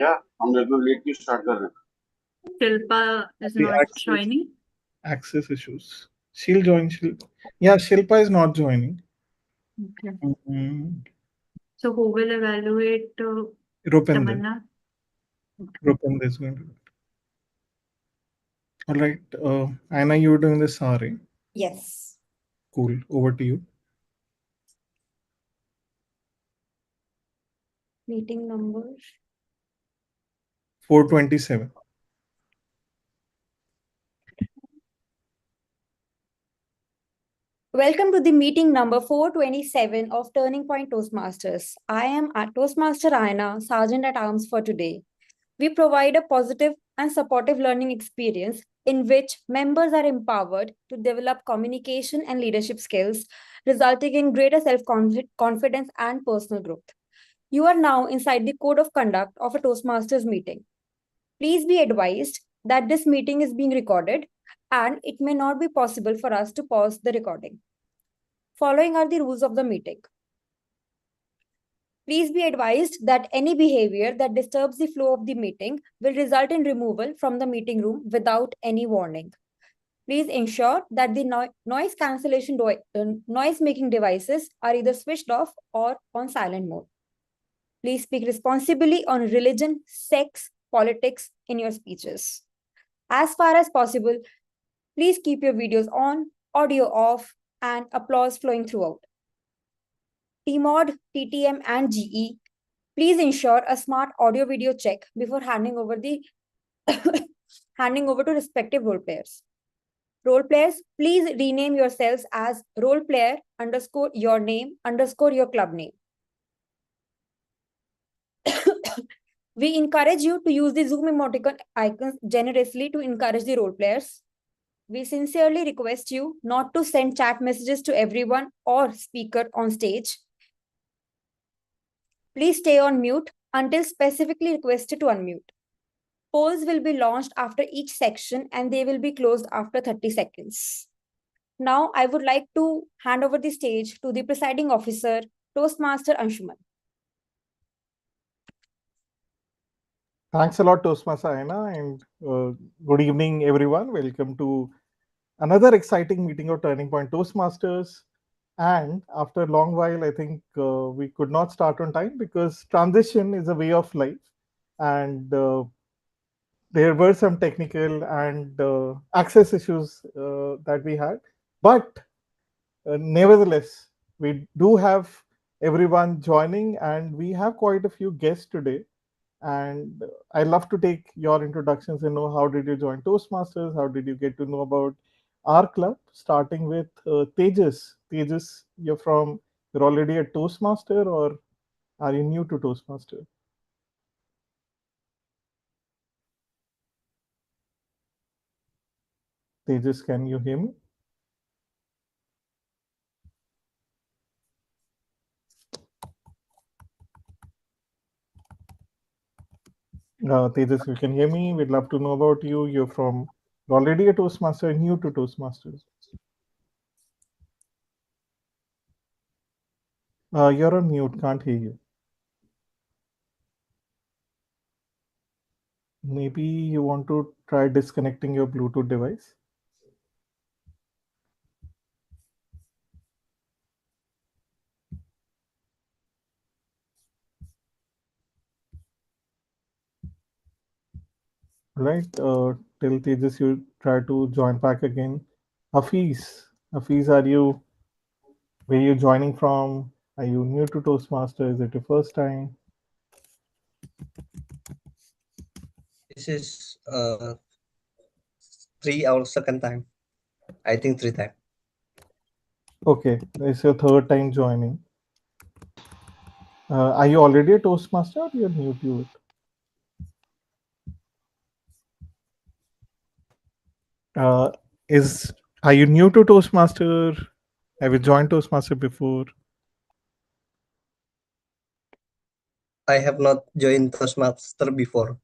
Yeah, हम बिल्कुल late की start कर रहे हैं. Shilpa is The not joining. access issues. She'll join. Yeah, Shilpa is not joining. Okay. Mm-hmm. So who will evaluate Rupinder. Tamanna? Rupinder is going to. All right. Anna, you were doing this. Sorry. Yes. Cool. Over to you. Meeting number 427. Welcome to the meeting number 427 of Turning Point Toastmasters. I am at Toastmaster Aina, Sergeant at Arms for today. We provide a positive and supportive learning experience in which members are empowered to develop communication and leadership skills, resulting in greater self-confidence and personal growth. You are now inside the code of conduct of a Toastmasters meeting. Please be advised that this meeting is being recorded and it may not be possible for us to pause the recording. Following are the rules of the meeting. Please be advised that any behavior that disturbs the flow of the meeting will result in removal from the meeting room without any warning. Please ensure that the noise cancellation noise-making devices are either switched off or on silent mode. Please speak responsibly on religion, sex, politics in your speeches. As far as possible, please keep your videos on, audio off, and applause flowing throughout. TMOD, TTM, and GE, please ensure a smart audio video check before handing over to respective role players. Role players, please rename yourselves as role player _ your name _ your club name. We encourage you to use the Zoom emoticon icons generously to encourage the role players. We sincerely request you not to send chat messages to everyone or speaker on stage. Please stay on mute until specifically requested to unmute. Polls will be launched after each section and they will be closed after 30 seconds. Now, I would like to hand over the stage to the presiding officer, Toastmaster Anshuman. Thanks a lot, Toastmaster Aina, and good evening, everyone. Welcome to another exciting meeting of Turning Point Toastmasters. And after a long while, I think we could not start on time because transition is a way of life. And there were some technical and access issues that we had. But nevertheless, we do have everyone joining, and we have quite a few guests today. And I love to take your introductions and know how did you join Toastmasters? How did you get to know about our club? Starting with Tejas. Tejas, you're already a Toastmaster, or are you new to Toastmaster? Tejas, can you hear me? Tejas, you can hear me. We'd love to know about you. You're already a Toastmaster, new to Toastmasters. You're on mute. Can't hear you. Maybe you want to try disconnecting your Bluetooth device. Right. Till Tejas, you try to join back again. Hafiz, Hafiz, where you joining from? Are you new to Toastmaster? Is it your first time? This is 3 or second time. I think 3 times. Okay, it's your third time joining. Are you already a Toastmaster or you're new to it? Are you new to Toastmaster? Have you joined Toastmaster before? I have not joined Toastmaster before.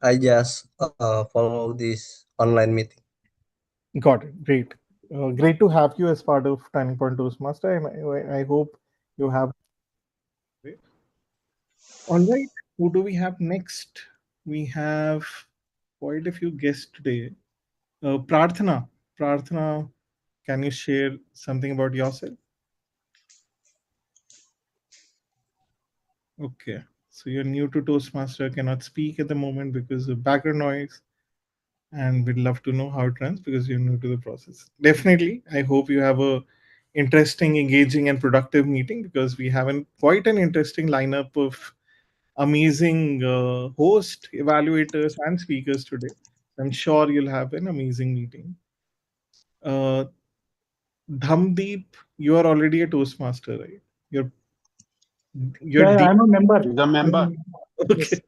I just follow this online meeting. Got it. Great. Great to have you as part of Turning Point Toastmaster, and I hope you have. All right. Who do we have next? We have quite a few guests today. Prarthana. Prarthana, can you share something about yourself? Okay. So you're new to Toastmaster, cannot speak at the moment because of background noise. And we'd love to know how it runs because you're new to the process. Definitely, I hope you have a interesting, engaging, and productive meeting because we have quite an interesting lineup of amazing host, evaluators, and speakers today. I'm sure you'll have an amazing meeting. Uh, Dhamdeep, you are already a Toastmaster, right? You're Yeah, deep. I'm a member. He's a member. Yes. Okay,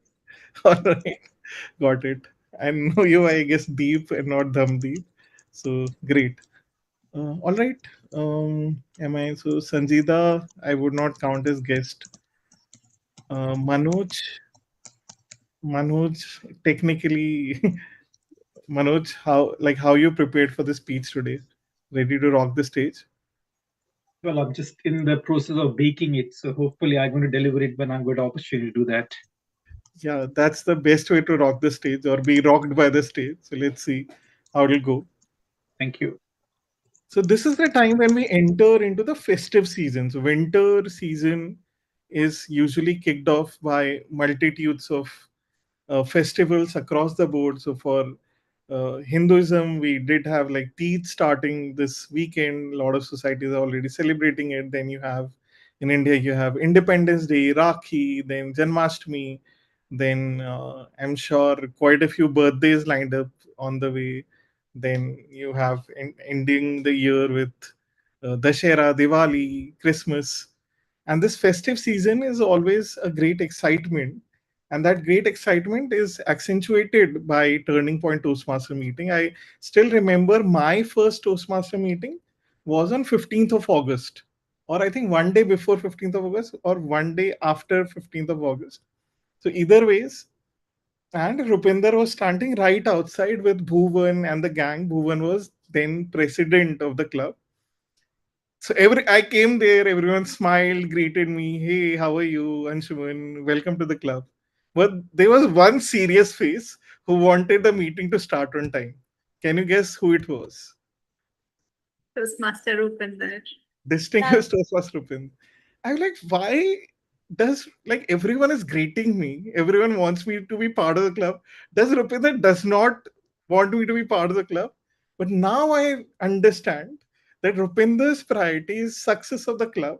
all right, got it. I know you, I guess, Deep and not Dhamdeep. So great. All right. Am I so Sanjida? I would not count as guest. Manoj, Manoj, technically, Manoj, how you prepared for the speech today? Ready to rock the stage? Well, I'm just in the process of baking it, so hopefully I'm going to deliver it when I'm got opportunity to do that. Yeah, that's the best way to rock the stage or be rocked by the stage. So let's see how it'll go. Thank you. So this is the time when we enter into the festive season. So winter season is usually kicked off by multitudes of festivals across the board. So for Hinduism, we did have like Teeth starting this weekend. A lot of societies are already celebrating it. Then you have in India, you have Independence Day, Rakhi, then Janmashtami. Then I'm sure quite a few birthdays lined up on the way. Then you have ending the year with Dashera, Diwali, Christmas. And this festive season is always a great excitement, and that great excitement is accentuated by Turning Point Toastmaster meeting. I still remember my first Toastmaster meeting was on 15th of August, or I think one day before 15th of August or one day after 15th of August. So either ways, and Rupinder was standing right outside with Bhuvan and the gang. Bhuvan was then president of the club. So I came there, everyone smiled, greeted me. Hey, how are you, Anshuman? Welcome to the club. But there was one serious face who wanted the meeting to start on time. Can you guess who it was? Toastmaster Rupinder. Distinguished Oswas Rupin. I'm like, why does like everyone is greeting me? Everyone wants me to be part of the club. Does Rupinder does not want me to be part of the club? But now I understand that Rupinder's priority is success of the club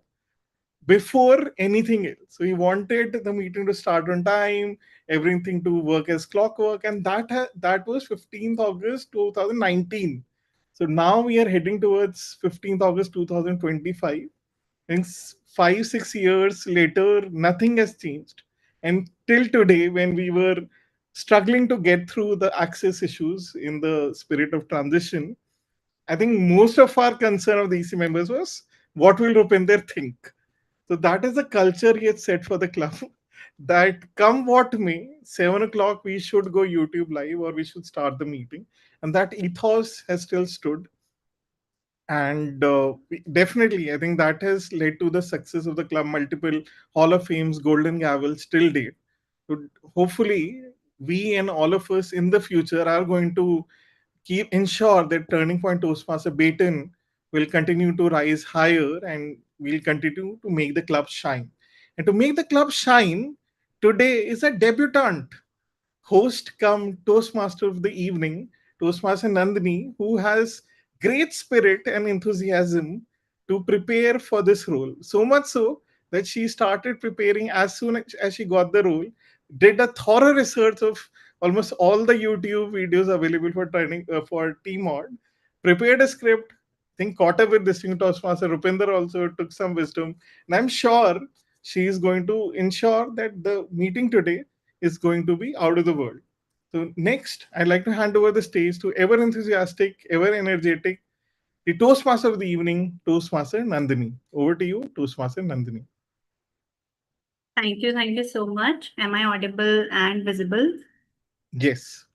before anything else. So he wanted the meeting to start on time, everything to work as clockwork, and that was 15th August 2019. So now we are heading towards 15th August 2025. And 5 6 years later, nothing has changed. And till today, when we were struggling to get through the access issues in the spirit of transition, I think most of our concern of the EC members was what will Rupinder think? So that is the culture he had set for the club. That come what may, 7 o'clock we should go YouTube live or we should start the meeting, and that ethos has still stood. And definitely, I think that has led to the success of the club. Multiple Hall of Fames, Golden Gavel, still date. So hopefully, we and all of us in the future are going to ensure that Turning Point Toastmaster baton will continue to rise higher, and we'll continue to make the club shine. And to make the club shine, today is a debutant host come Toastmaster of the evening, Toastmaster Nandini, who has great spirit and enthusiasm to prepare for this role. So much so that she started preparing as soon as she got the role, did a thorough research of almost all the YouTube videos available for training for TMOD, prepared a script. I think caught up with distinct Toastmaster Rupinder also took some wisdom, and I'm sure she is going to ensure that the meeting today is going to be out of the world. So next, I'd like to hand over the stage to ever enthusiastic, ever energetic, the Toastmaster of the evening, Toastmaster Nandini. Over to you, Toastmaster Nandini. Thank you so much. Am I audible and visible? Yes.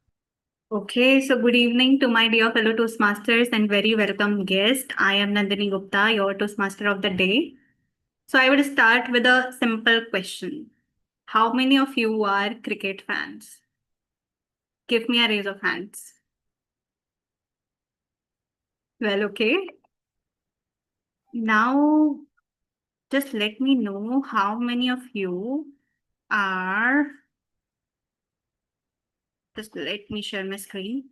Okay, so good evening to my dear fellow Toastmasters and very welcome guest. I am Nandini Gupta, your Toastmaster of the day. So I would start with a simple question. How many of you are cricket fans? Give me a raise of hands. Well, okay. Now, just let me know how many of you are. Just let me share my screen.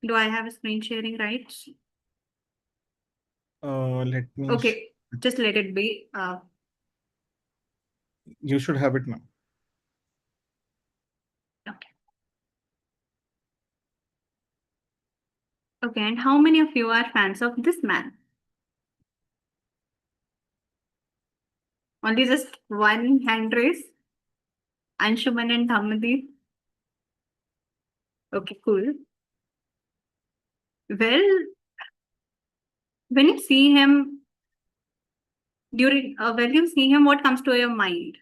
Do I have a screen sharing rights? Let me. Okay, just let it be. You should have it now. Okay. Okay, and how many of you are fans of this man? Only just one hand raise. Anshuman and Dhammadeep. Okay, cool. Well, when you see him when you see him, what comes to your mind?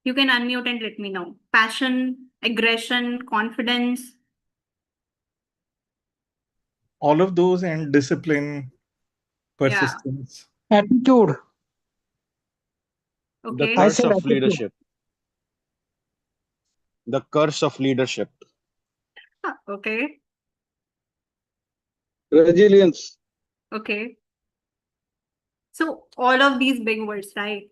You can unmute and let me know. Passion, aggression, confidence. All of those and discipline, persistence. Attitude. The Okay. I curse said of attitude. leadership. The curse of leadership. Okay. Resilience. Okay. So all of these big words, right?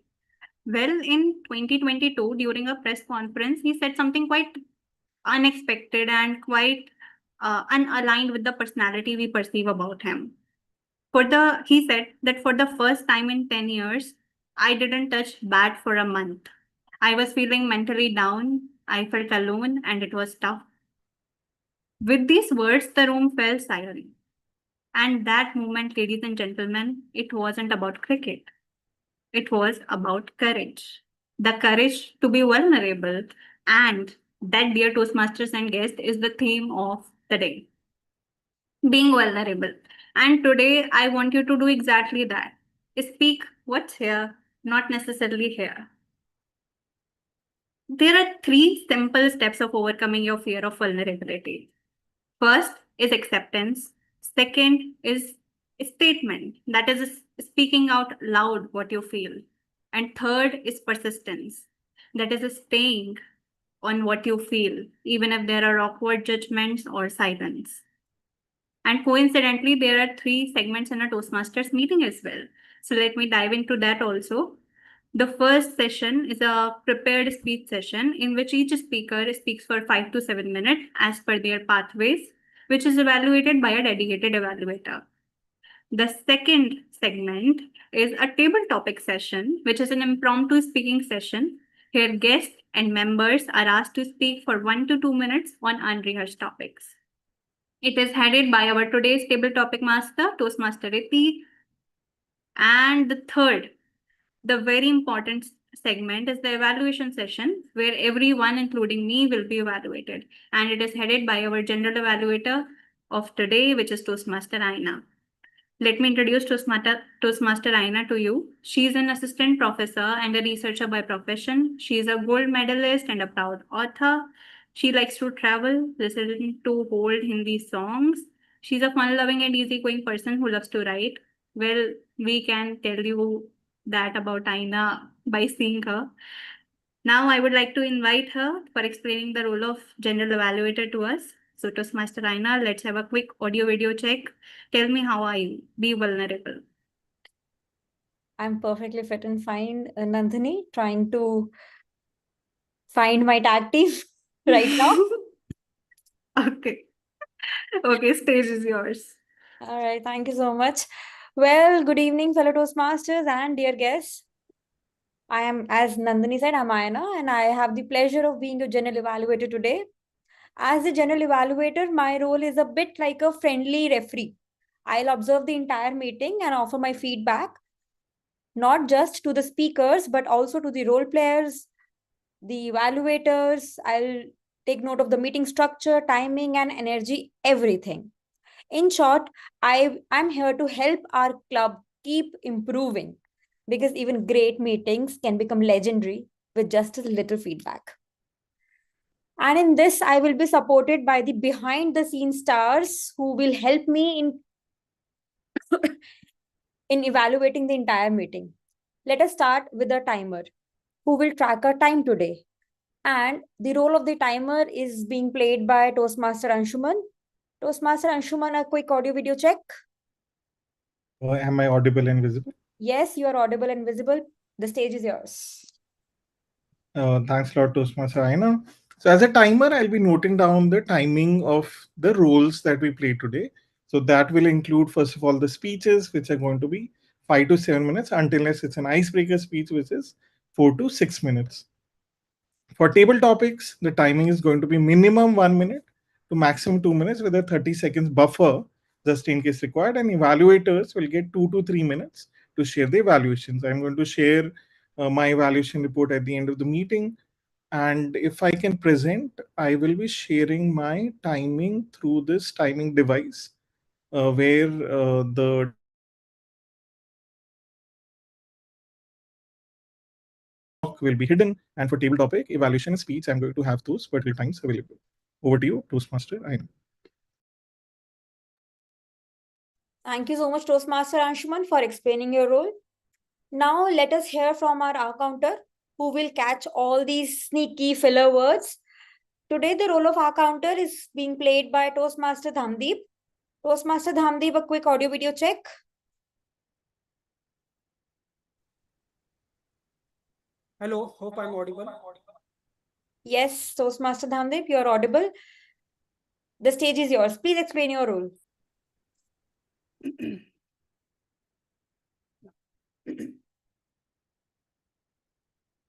Well, in 2022, during a press conference, he said something quite unexpected and quite unaligned with the personality we perceive about him. He said that for the first time in 10 years, I didn't touch bat for a month. I was feeling mentally down. I felt alone and it was tough. With these words, the room fell silent. And that moment, ladies and gentlemen, it wasn't about cricket. It was about courage. The courage to be vulnerable. And that, dear Toastmasters and guests, is the theme of the day. Being vulnerable. And today, I want you to do exactly that. Speak what's here, not necessarily here. There are 3 simple steps of overcoming your fear of vulnerability. First is acceptance. Second is statement, that is speaking out loud what you feel. And third is persistence, that is staying on what you feel, even if there are awkward judgments or silence. And coincidentally, there are 3 segments in a Toastmasters meeting as well. So let me dive into that also. The first session is a prepared speech session in which each speaker speaks for 5 to 7 minutes as per their pathways, which is evaluated by a dedicated evaluator. The second segment is a table topic session, which is an impromptu speaking session. Here, guests and members are asked to speak for 1 to 2 minutes on unrehearsed topics. It is headed by our today's table topic master, Toastmaster Riti. And the third, the very important segment is the evaluation session where everyone, including me, will be evaluated. And it is headed by our general evaluator of today, which is Toastmaster Aina. Let me introduce Toastmaster Aina to you. She is an assistant professor and a researcher by profession. She is a gold medalist and a proud author. She likes to travel, listen to old Hindi songs. She's a fun-loving and easygoing person who loves to write. Well, we can tell you that about Aina by seeing her. Now, I would like to invite her for explaining the role of general evaluator to us. So, Toastmaster Aina, let's have a quick audio-video check. Tell me, how are you? Be vulnerable. I'm perfectly fit and fine, Nandini, trying to find my tag team right now. Okay. Okay, stage is yours. All right, thank you so much. Well, good evening, fellow Toastmasters and dear guests. I am, as Nandini said, I'm Ayana, and I have the pleasure of being your general evaluator today. As a general evaluator, my role is a bit like a friendly referee. I'll observe the entire meeting and offer my feedback, not just to the speakers, but also to the role players, the evaluators. I'll take note of the meeting structure, timing, and energy, everything. In short, I'm here to help our club keep improving because even great meetings can become legendary with just a little feedback. And in this, I will be supported by the behind the scenes stars who will help me in in evaluating the entire meeting. Let us start with the timer, who will track our time today. And the role of the timer is being played by Toastmaster Anshuman. Toastmaster Anshuman, a quick audio video check. Am I audible and visible? Yes, you are audible and visible. The stage is yours. Thanks a lot, Toastmaster Aina. So as a timer, I'll be noting down the timing of the roles that we play today. So that will include, first of all, the speeches, which are going to be 5 to 7 minutes, unless it's an icebreaker speech, which is 4 to 6 minutes. For table topics, the timing is going to be minimum 1 minute to maximum 2 minutes with a 30 seconds buffer just in case required. And evaluators will get 2 to 3 minutes to share the evaluations. I'm going to share my evaluation report at the end of the meeting. And if I can present, I will be sharing my timing through this timing device where the will be hidden. And for table topic, evaluation and speech, I'm going to have those particular times available. Over to you, Toastmaster. Thank you so much, Toastmaster Anshuman, for explaining your role. Now let us hear from our counter, who will catch all these sneaky filler words. Today, the role of counter is being played by Toastmaster Dhamdeep. Toastmaster Dhamdeep, a quick audio video check. Hello, hope I'm audible. Yes, Toastmaster Dhamdeep, you are audible. The stage is yours. Please explain your role.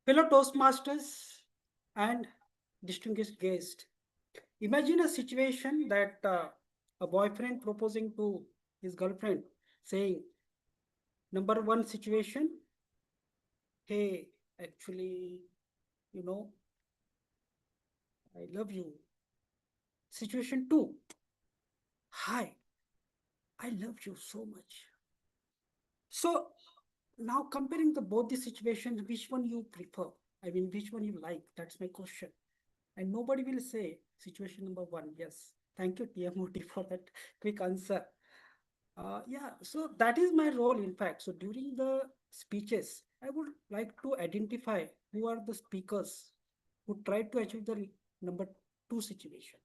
Fellow Toastmasters and distinguished guests, imagine a situation that a boyfriend proposing to his girlfriend saying, number one situation, hey, actually, I love you. Situation two, hi, I love you so much. So now comparing both the situations, which one you prefer? I mean, which one you like? That's my question. And nobody will say situation number one. Yes. Thank you, TMOT, for that quick answer. Yeah, so that is my role, in fact. So during the speeches, I would like to identify who are the speakers who try to achieve the number two situation,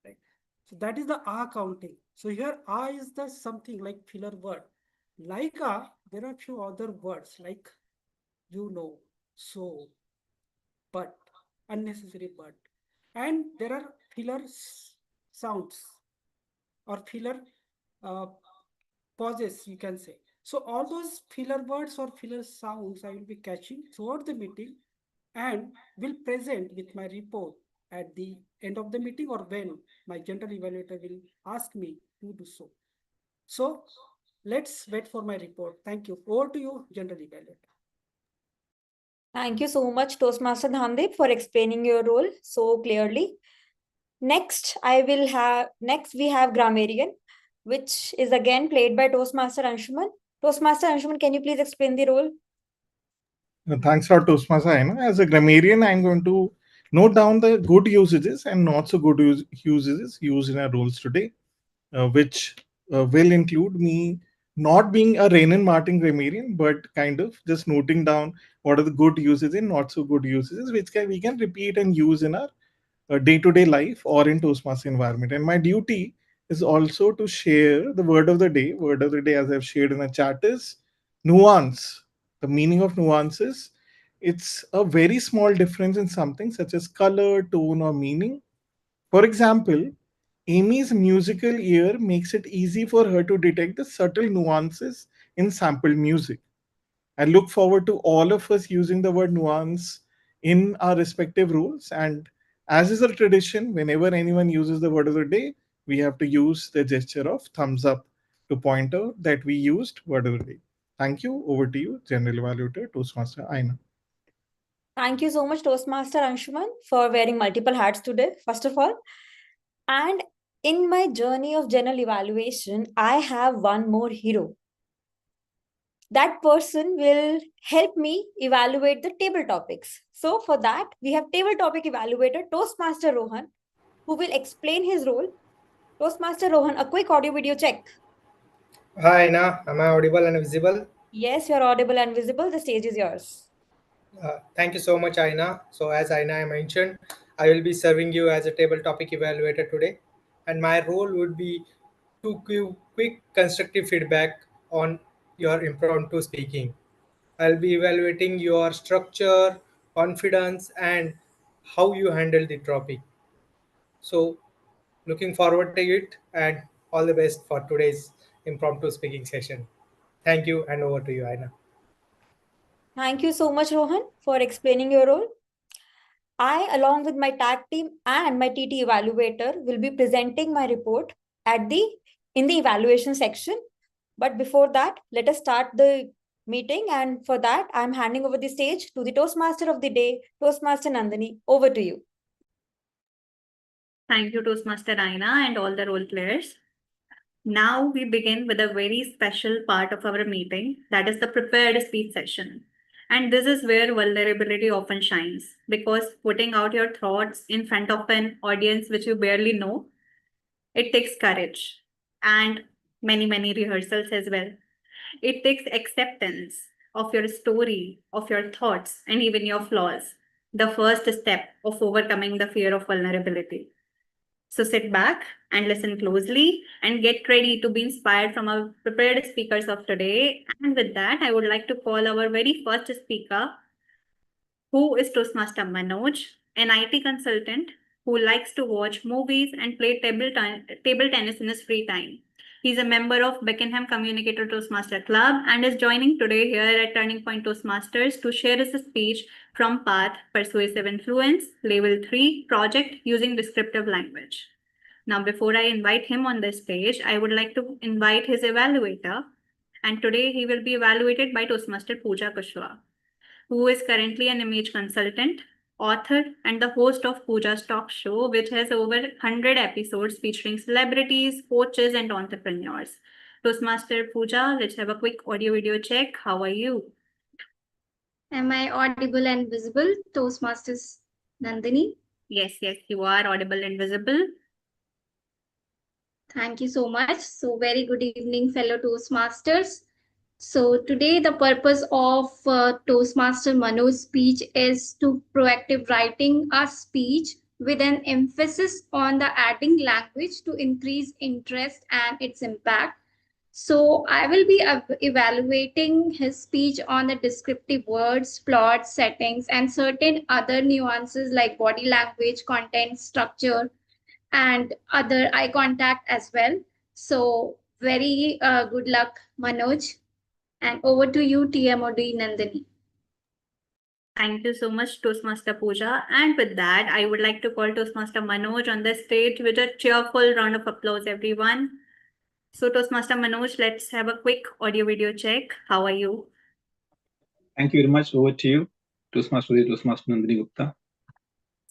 right? So that is the R counting. So here R is the something like filler word. Like R, there are few other words like so, but, unnecessary but. And there are filler sounds or filler pauses, you can say. So all those filler words or filler sounds I will be catching throughout the meeting and will present with my report at the end of the meeting or when my general evaluator will ask me to do so. So let's wait for my report. Thank you. Over to you, general evaluator. Thank you so much, Toastmaster Dhamdeep, for explaining your role so clearly. Next, we have grammarian, which is again played by Toastmaster Anshuman. Toastmaster Anshuman, can you please explain the role? Thanks a lot, Toastmaster Aina. As a grammarian, I'm going to note down the good usages and not so good usages used in our roles today, which will include me not being a Rain and Martin grammarian, but kind of just noting down what are the good usages and not so good usages, which we can repeat and use in our day-to-day life or in Toastmaster environment. And my duty is also to share the word of the day. Word of the day, as I've shared in the chat, is nuance. The meaning of nuances. It's a very small difference in something such as color, tone, or meaning. For example, Amy's musical ear makes it easy for her to detect the subtle nuances in sampled music. I look forward to all of us using the word nuance in our respective roles. And as is a tradition, whenever anyone uses the word of the day, we have to use the gesture of thumbs up to point out that we used word of the day. Thank you. Over to you, General Evaluator Toastmaster Aina. Thank you so much, Toastmaster Anshuman, for wearing multiple hats today, first of all. And in my journey of general evaluation, I have one more hero. That person will help me evaluate the table topics. So for that, we have table topic evaluator Toastmaster Rohan, who will explain his role. Toastmaster Rohan, a quick audio video check. Hi, Aina. Am I audible and visible? Yes, you're audible and visible. The stage is yours. Thank you so much, Aina. So, as Aina mentioned, I will be serving you as a table topic evaluator today. And my role would be to give quick constructive feedback on your impromptu speaking. I'll be evaluating your structure, confidence, and how you handle the topic. So, looking forward to it and all the best for today's impromptu speaking session. Thank you, and over to you, Aina. Thank you so much, Rohan, for explaining your role. I, along with my tag team and my TT evaluator, will be presenting my report at the in the evaluation section. But before that, let us start the meeting. And for that, I'm handing over the stage to the Toastmaster of the day, Toastmaster Nandini. Over to you. Thank you, Toastmaster Aina and all the role players. Now we begin with a very special part of our meeting, that is the prepared speech session. And this is where vulnerability often shines, because putting out your thoughts in front of an audience which you barely know, it takes courage and many rehearsals as well. It takes acceptance of your story, of your thoughts, and even your flaws. The first step of overcoming the fear of vulnerability. So sit back and listen closely and get ready to be inspired from our prepared speakers of today. And with that, I would like to call our very first speaker, who is Toastmaster Manoj, an IT consultant who likes to watch movies and play table tennis in his free time. He's a member of Beckenham Communicator Toastmaster Club and is joining today here at Turning Point Toastmasters to share his speech from Path Persuasive Influence Level 3 project using descriptive language. Now, before I invite him on the stage, I would like to invite his evaluator. And today he will be evaluated by Toastmaster Pooja Kushwaha, who is currently an image consultant, author, and the host of Pooja's Talk Show, which has over 100 episodes featuring celebrities, coaches, and entrepreneurs. Toastmaster Pooja, let's have a quick audio video check. How are you? Am I audible and visible, Toastmasters Nandini? Yes, you are audible and visible. Thank you so much. So, very good evening, fellow Toastmasters. So, today the purpose of Toastmaster Manoj's speech is to proactive writing a speech with an emphasis on the adding language to increase interest and its impact. So I will be evaluating his speech on the descriptive words, plot, settings, and certain other nuances like body language, content, structure, and other eye contact as well. So very good luck, Manoj. And over to you, TMOD Nandini. Thank you so much, Toastmaster Pooja. And with that, I would like to call Toastmaster Manoj on the stage with a cheerful round of applause, everyone. So, Toastmaster Manoj, let's have a quick audio video check. How are you? Thank you very much. Over to you, Toastmaster Nandini Gupta.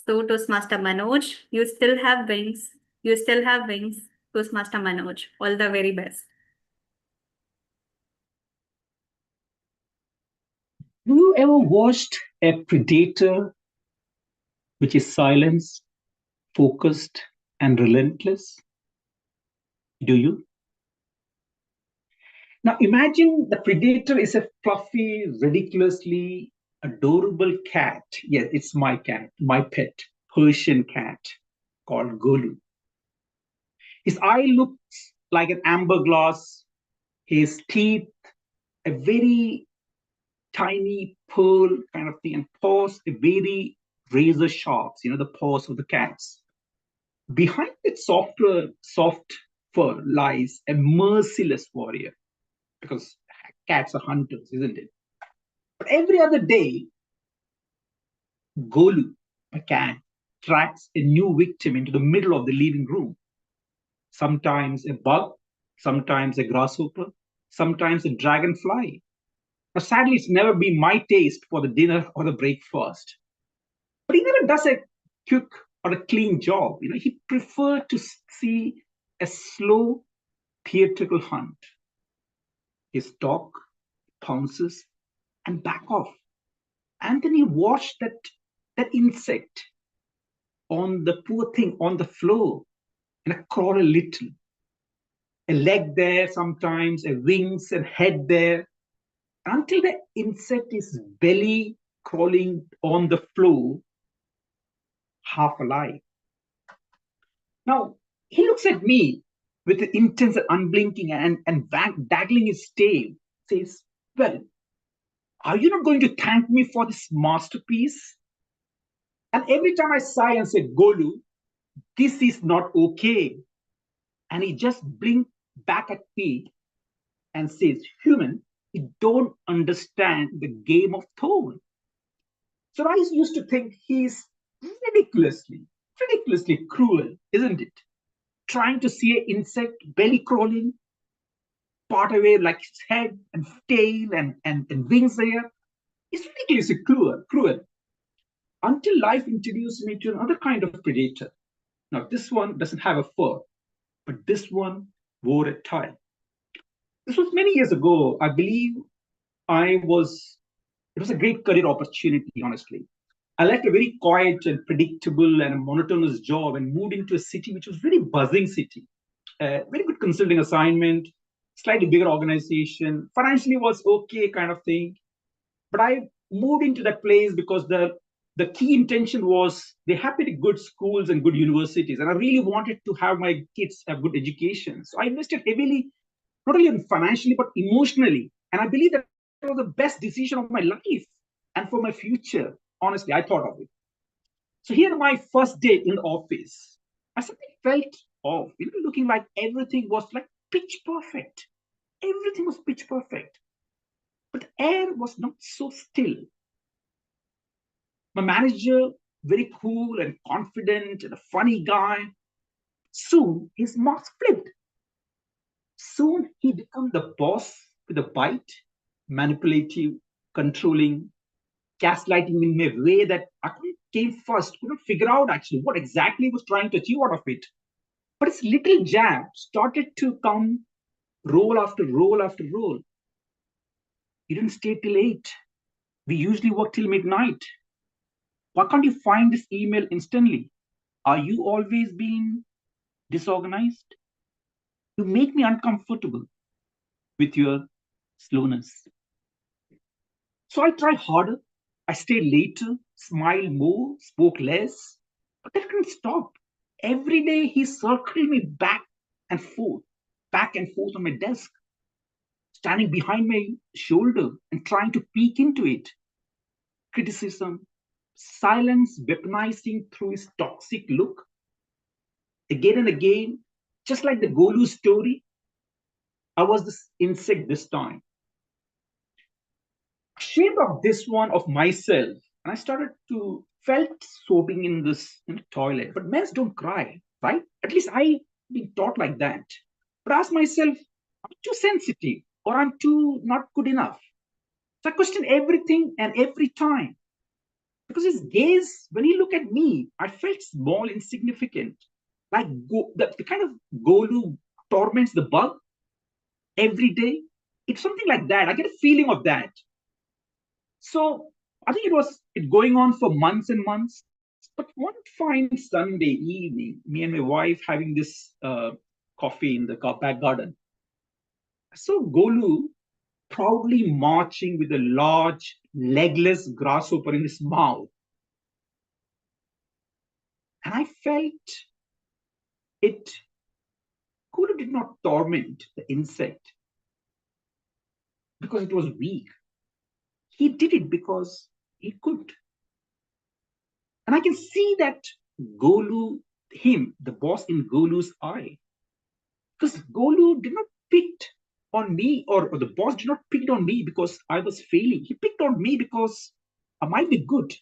So, Toastmaster Manoj, you still have wings. You still have wings. Toastmaster Manoj, all the very best. Have you ever watched a predator which is silenced, focused, and relentless? Do you? Now imagine the predator is a fluffy, ridiculously adorable cat. Yes, it's my cat, my pet, Persian cat called Golu. His eye looks like an amber glass, his teeth a very tiny pearl kind of thing, and paws a very razor sharp, the paws of the cats. Behind that soft fur lies a merciless warrior, because cats are hunters, isn't it? But every other day, Golu, a cat, tracks a new victim into the middle of the living room. Sometimes a bug, sometimes a grasshopper, sometimes a dragonfly. Now, sadly, it's never been my taste for the dinner or the breakfast. But he never does a quick or a clean job. He preferred to see a slow theatrical hunt. His stalk, pounces, and back off. And then he watched that insect on the poor thing on the floor and crawl a little. a leg there, sometimes a wings and head there, until the insect is belly crawling on the floor, half alive. Now, he looks at me with an intense and unblinking and daggling his tail, says, well, are you not going to thank me for this masterpiece? And every time I sigh and say, Golu, this is not okay. And he just blinks back at me and says, human, you don't understand the game of Thorn. So I used to think he's ridiculously cruel, isn't it? Trying to see an insect belly crawling, part away like its head and tail and wings there. It's ridiculously cruel. Until life introduced me to another kind of predator. Now, this one doesn't have a fur, but this one wore a tie. This was many years ago. I believe it was a great career opportunity, honestly. I left a very quiet and predictable and monotonous job and moved into a city which was very buzzing city. Very good consulting assignment, slightly bigger organization, financially was okay kind of thing. But I moved into that place because the key intention was they have pretty good schools and good universities. And I really wanted to have my kids have good education. So I invested heavily, not only financially, but emotionally. And I believe that was the best decision of my life and for my future. Honestly, I thought of it. So here, my first day in the office, I suddenly felt off, looking like everything was like pitch perfect. Everything was pitch perfect. But the air was not so still. My manager, very cool and confident and a funny guy, soon his mask flipped. Soon he became the boss with a bite, manipulative, controlling, gaslighting in a way that I couldn't figure out actually what exactly he was trying to achieve out of it. But his little jab started to come roll after roll after roll. You didn't stay till 8. We usually work till midnight. Why can't you find this email instantly? Are you always being disorganized? You make me uncomfortable with your slowness. So I tried harder. I stayed later, smiled more, spoke less, but that couldn't stop. Every day he circled me back and forth on my desk, standing behind my shoulder and trying to peek into it. Criticism, silence weaponizing through his toxic look. Again and again, just like the Golu story, I was this insect this time. Ashamed of this one of myself, and I started to felt soaping in this toilet. But men don't cry, right? At least I been taught like that. But I ask myself, I'm too sensitive or I'm too not good enough. So I question everything and every time. Because his gaze, when he looked at me, I felt small, insignificant. Like the kind of Golu torments the bug every day. It's something like that. I get a feeling of that. So I think it going on for months and months. But one fine Sunday evening, me and my wife having this coffee in the back garden, I saw Golu proudly marching with a large, legless grasshopper in his mouth. And I felt it. Golu did not torment the insect because it was weak. He did it because he could. And I can see that Golu, the boss in Golu's eye. Because Golu did not pick on me, or the boss did not pick on me because I was failing. He picked on me because I might be good.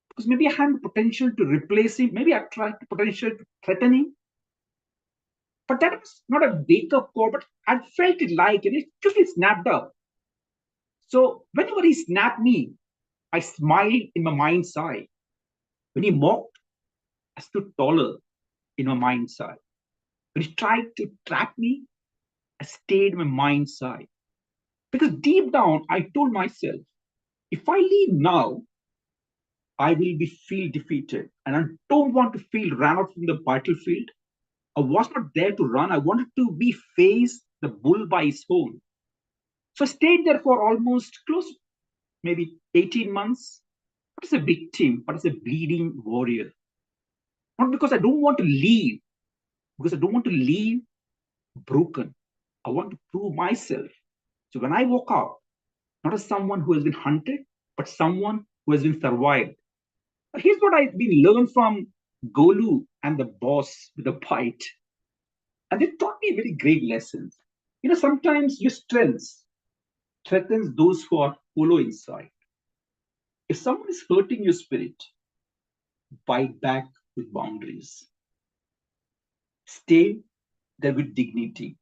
Because maybe I had the potential to replace him. Maybe I tried the potential to threaten him. But that was not a wake-up call, but I felt it like, and it quickly snapped up. So whenever he snapped me, I smiled in my mind's eye. When he mocked, I stood taller in my mind's eye. When he tried to trap me, I stayed in my mind's eye. Because deep down, I told myself, if I leave now, I will feel defeated. And I don't want to feel run out from the battlefield. I was not there to run. I wanted to be face the bull by his horn. So I stayed there for almost close, maybe 18 months. Not as a victim, but as a bleeding warrior. Not because I don't want to leave, because I don't want to leave broken. I want to prove myself. So when I walk out, not as someone who has been hunted, but someone who has been survived. Here's what I've been learned from Golu and the boss with a bite. And they taught me very great lessons. Sometimes your strengths threatens those who are hollow inside. If someone is hurting your spirit, bite back with boundaries. Stay there with dignity.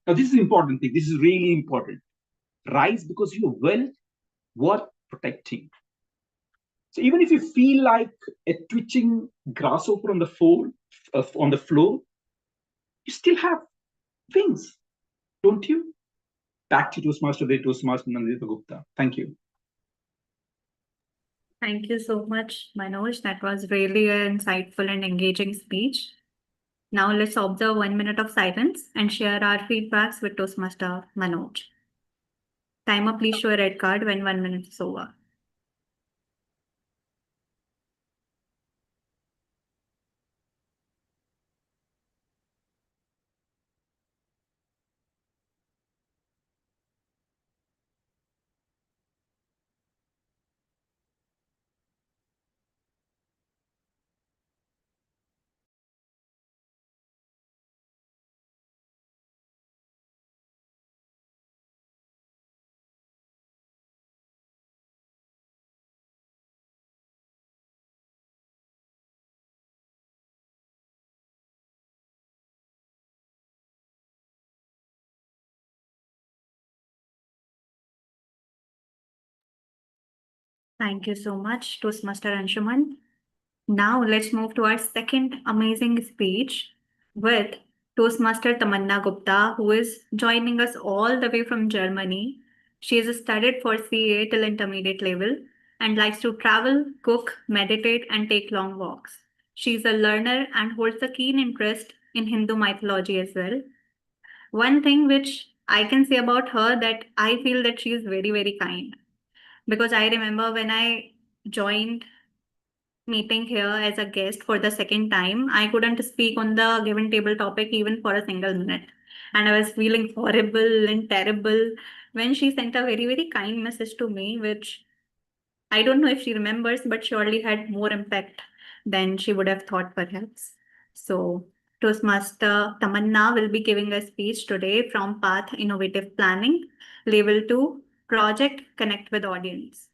Now, this is important thing. This is really important. Rise because you're well worth protecting. So even if you feel like a twitching grasshopper on the floor, you still have wings, don't you? Back to Toastmaster Day, Toastmaster Nandita Gupta. Thank you. Thank you so much, Manoj. That was really an insightful and engaging speech. Now let's observe 1 minute of silence and share our feedbacks with Toastmaster Manoj. Timer, please show a red card when 1 minute is over. Thank you so much, Toastmaster Anshuman. Now let's move to our second amazing speech with Toastmaster Tamanna Gupta, who is joining us all the way from Germany. She is studied for CA till intermediate level and likes to travel, cook, meditate, and take long walks. She is a learner and holds a keen interest in Hindu mythology as well. One thing which I can say about her that I feel that she is very, very kind. Because I remember when I joined meeting here as a guest for the second time, I couldn't speak on the given table topic even for a single minute. And I was feeling horrible and terrible when she sent a very, very kind message to me, which I don't know if she remembers, but surely had more impact than she would have thought, perhaps. So, Toastmaster Tamanna will be giving a speech today from Path Innovative Planning, Level 2, Project Connect with Audience.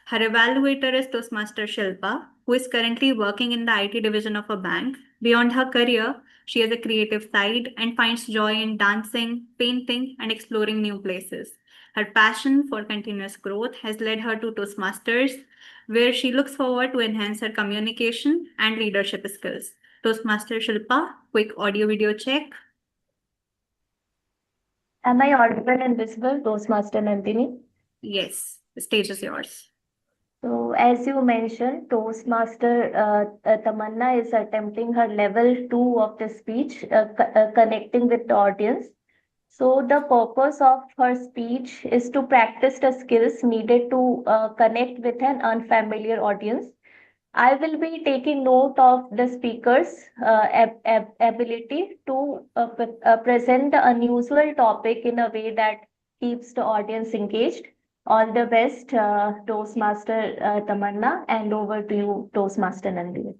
Her evaluator is Toastmaster Shilpa, who is currently working in the IT division of a bank. Beyond her career, she has a creative side and finds joy in dancing, painting, and exploring new places. Her passion for continuous growth has led her to Toastmasters, where she looks forward to enhance her communication and leadership skills. Toastmaster Shilpa, quick audio video check. Am I audible and visible, Toastmaster Nandini? Yes, the stage is yours. So, as you mentioned, Toastmaster Tamanna is attempting her level 2 of the speech, connecting with the audience. So, the purpose of her speech is to practice the skills needed to connect with an unfamiliar audience. I will be taking note of the speaker's ability to present the unusual topic in a way that keeps the audience engaged. All the best, Toastmaster Tamanna, and over to you, Toastmaster Nandini.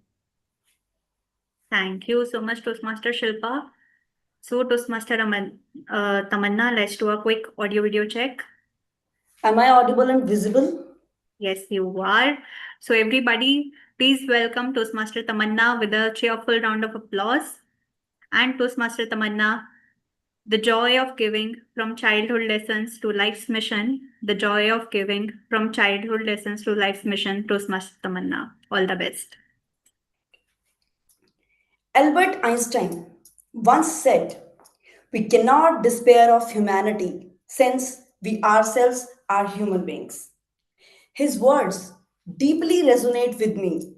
Thank you so much, Toastmaster Shilpa. So, Toastmaster Tamanna, let's do a quick audio video check. Am I audible and visible? Yes, you are. So, everybody, please welcome Toastmaster Tamanna with a cheerful round of applause. And Toastmaster Tamanna, the joy of giving from childhood lessons to life's mission. The joy of giving from childhood lessons to life's mission, Toastmaster Tamanna. All the best. Albert Einstein once said, "We cannot despair of humanity since we ourselves are human beings." His words deeply resonate with me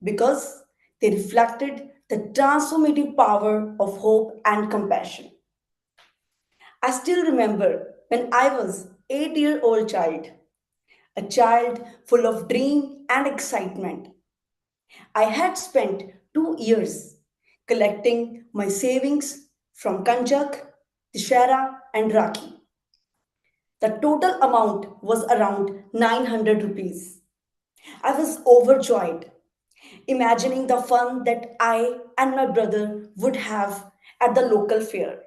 because they reflected the transformative power of hope and compassion. I still remember when I was 8-year-old child, a child full of dream and excitement. I had spent 2 years collecting my savings from Kanjak, Tishara, and Rakhi. The total amount was around 900 rupees. I was overjoyed, imagining the fun that I and my brother would have at the local fair.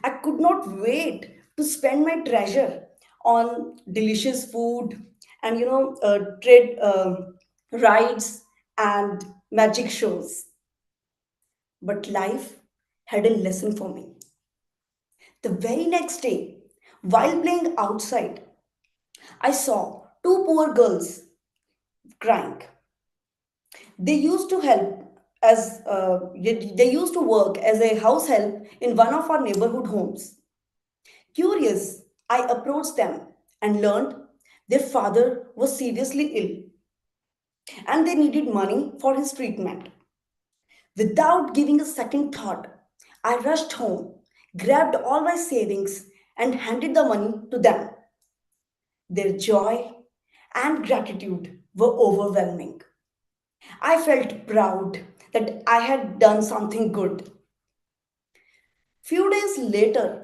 I could not wait to spend my treasure on delicious food and trade rides and magic shows. But life had a lesson for me. The very next day, while playing outside, I saw two poor girls crying. They used to help they used to work as a house help in one of our neighborhood homes. Curious, I approached them and learned their father was seriously ill and they needed money for his treatment. Without giving a second thought, I rushed home, grabbed all my savings, and handed the money to them. Their joy and gratitude were overwhelming. I felt proud that I had done something good. Few days later,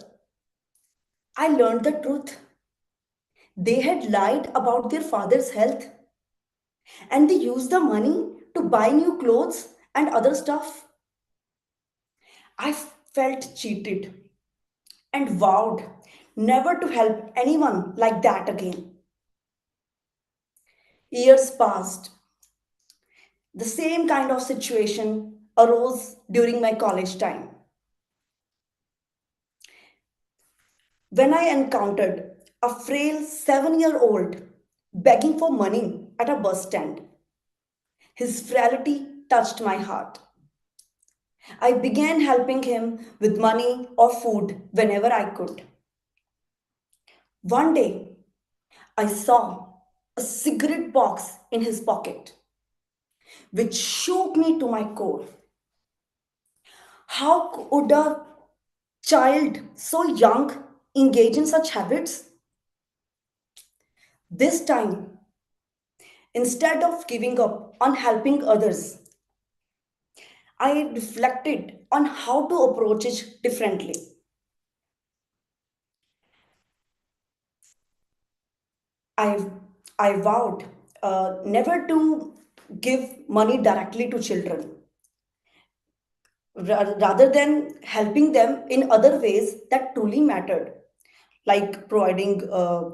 I learned the truth. They had lied about their father's health and they used the money to buy new clothes and other stuff. I felt cheated and vowed never to help anyone like that again. Years passed. The same kind of situation arose during my college time when I encountered a frail 7-year-old begging for money at a bus stand. His frailty touched my heart. I began helping him with money or food whenever I could. One day, I saw a cigarette box in his pocket, which shook me to my core. How could a child so young engage in such habits? This time, instead of giving up on helping others, I reflected on how to approach it differently. I, I vowed never to give money directly to children rather than helping them in other ways that truly mattered, like providing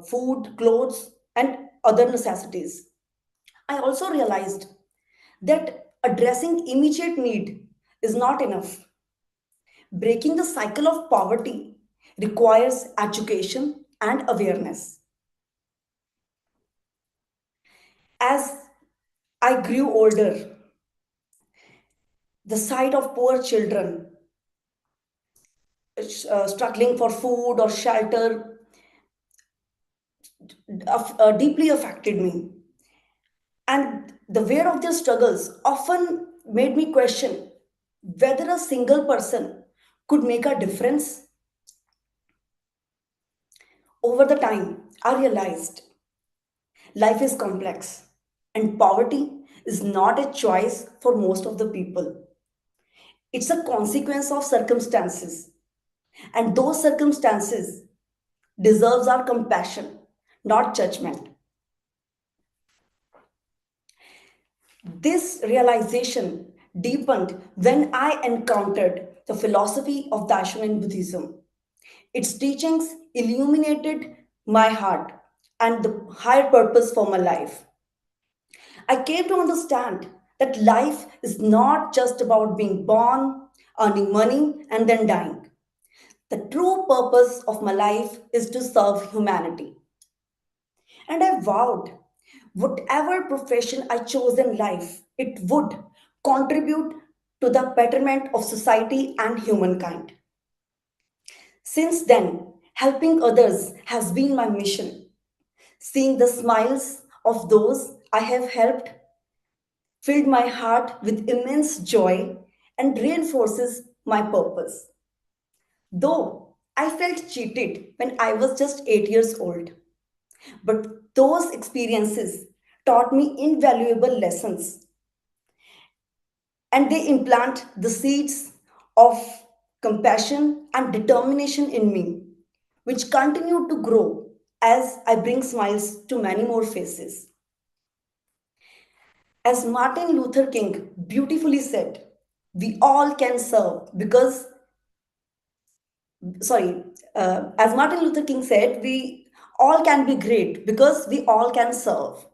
food, clothes, and other necessities. I also realized that addressing immediate need is not enough. Breaking the cycle of poverty requires education and awareness. As I grew older, the sight of poor children struggling for food or shelter deeply affected me. And the weight of their struggles often made me question whether a single person could make a difference. Over the time, I realized life is complex and poverty is not a choice for most of the people. It's a consequence of circumstances, and those circumstances deserves our compassion, not judgment. This realization deepened when I encountered the philosophy of Daishonin Buddhism. Its teachings illuminated my heart and the higher purpose for my life. I came to understand that life is not just about being born, earning money, and then dying. The true purpose of my life is to serve humanity. And I vowed whatever profession I chose in life, it would contribute to the betterment of society and humankind. Since then, helping others has been my mission. Seeing the smiles of those I have helped filled my heart with immense joy and reinforces my purpose. Though I felt cheated when I was just 8 years old, but those experiences taught me invaluable lessons, and they implant the seeds of compassion and determination in me, which continue to grow as I bring smiles to many more faces. As Martin Luther King beautifully said, we all can serve because, sorry, as Martin Luther King said, we all can be great because we all can serve.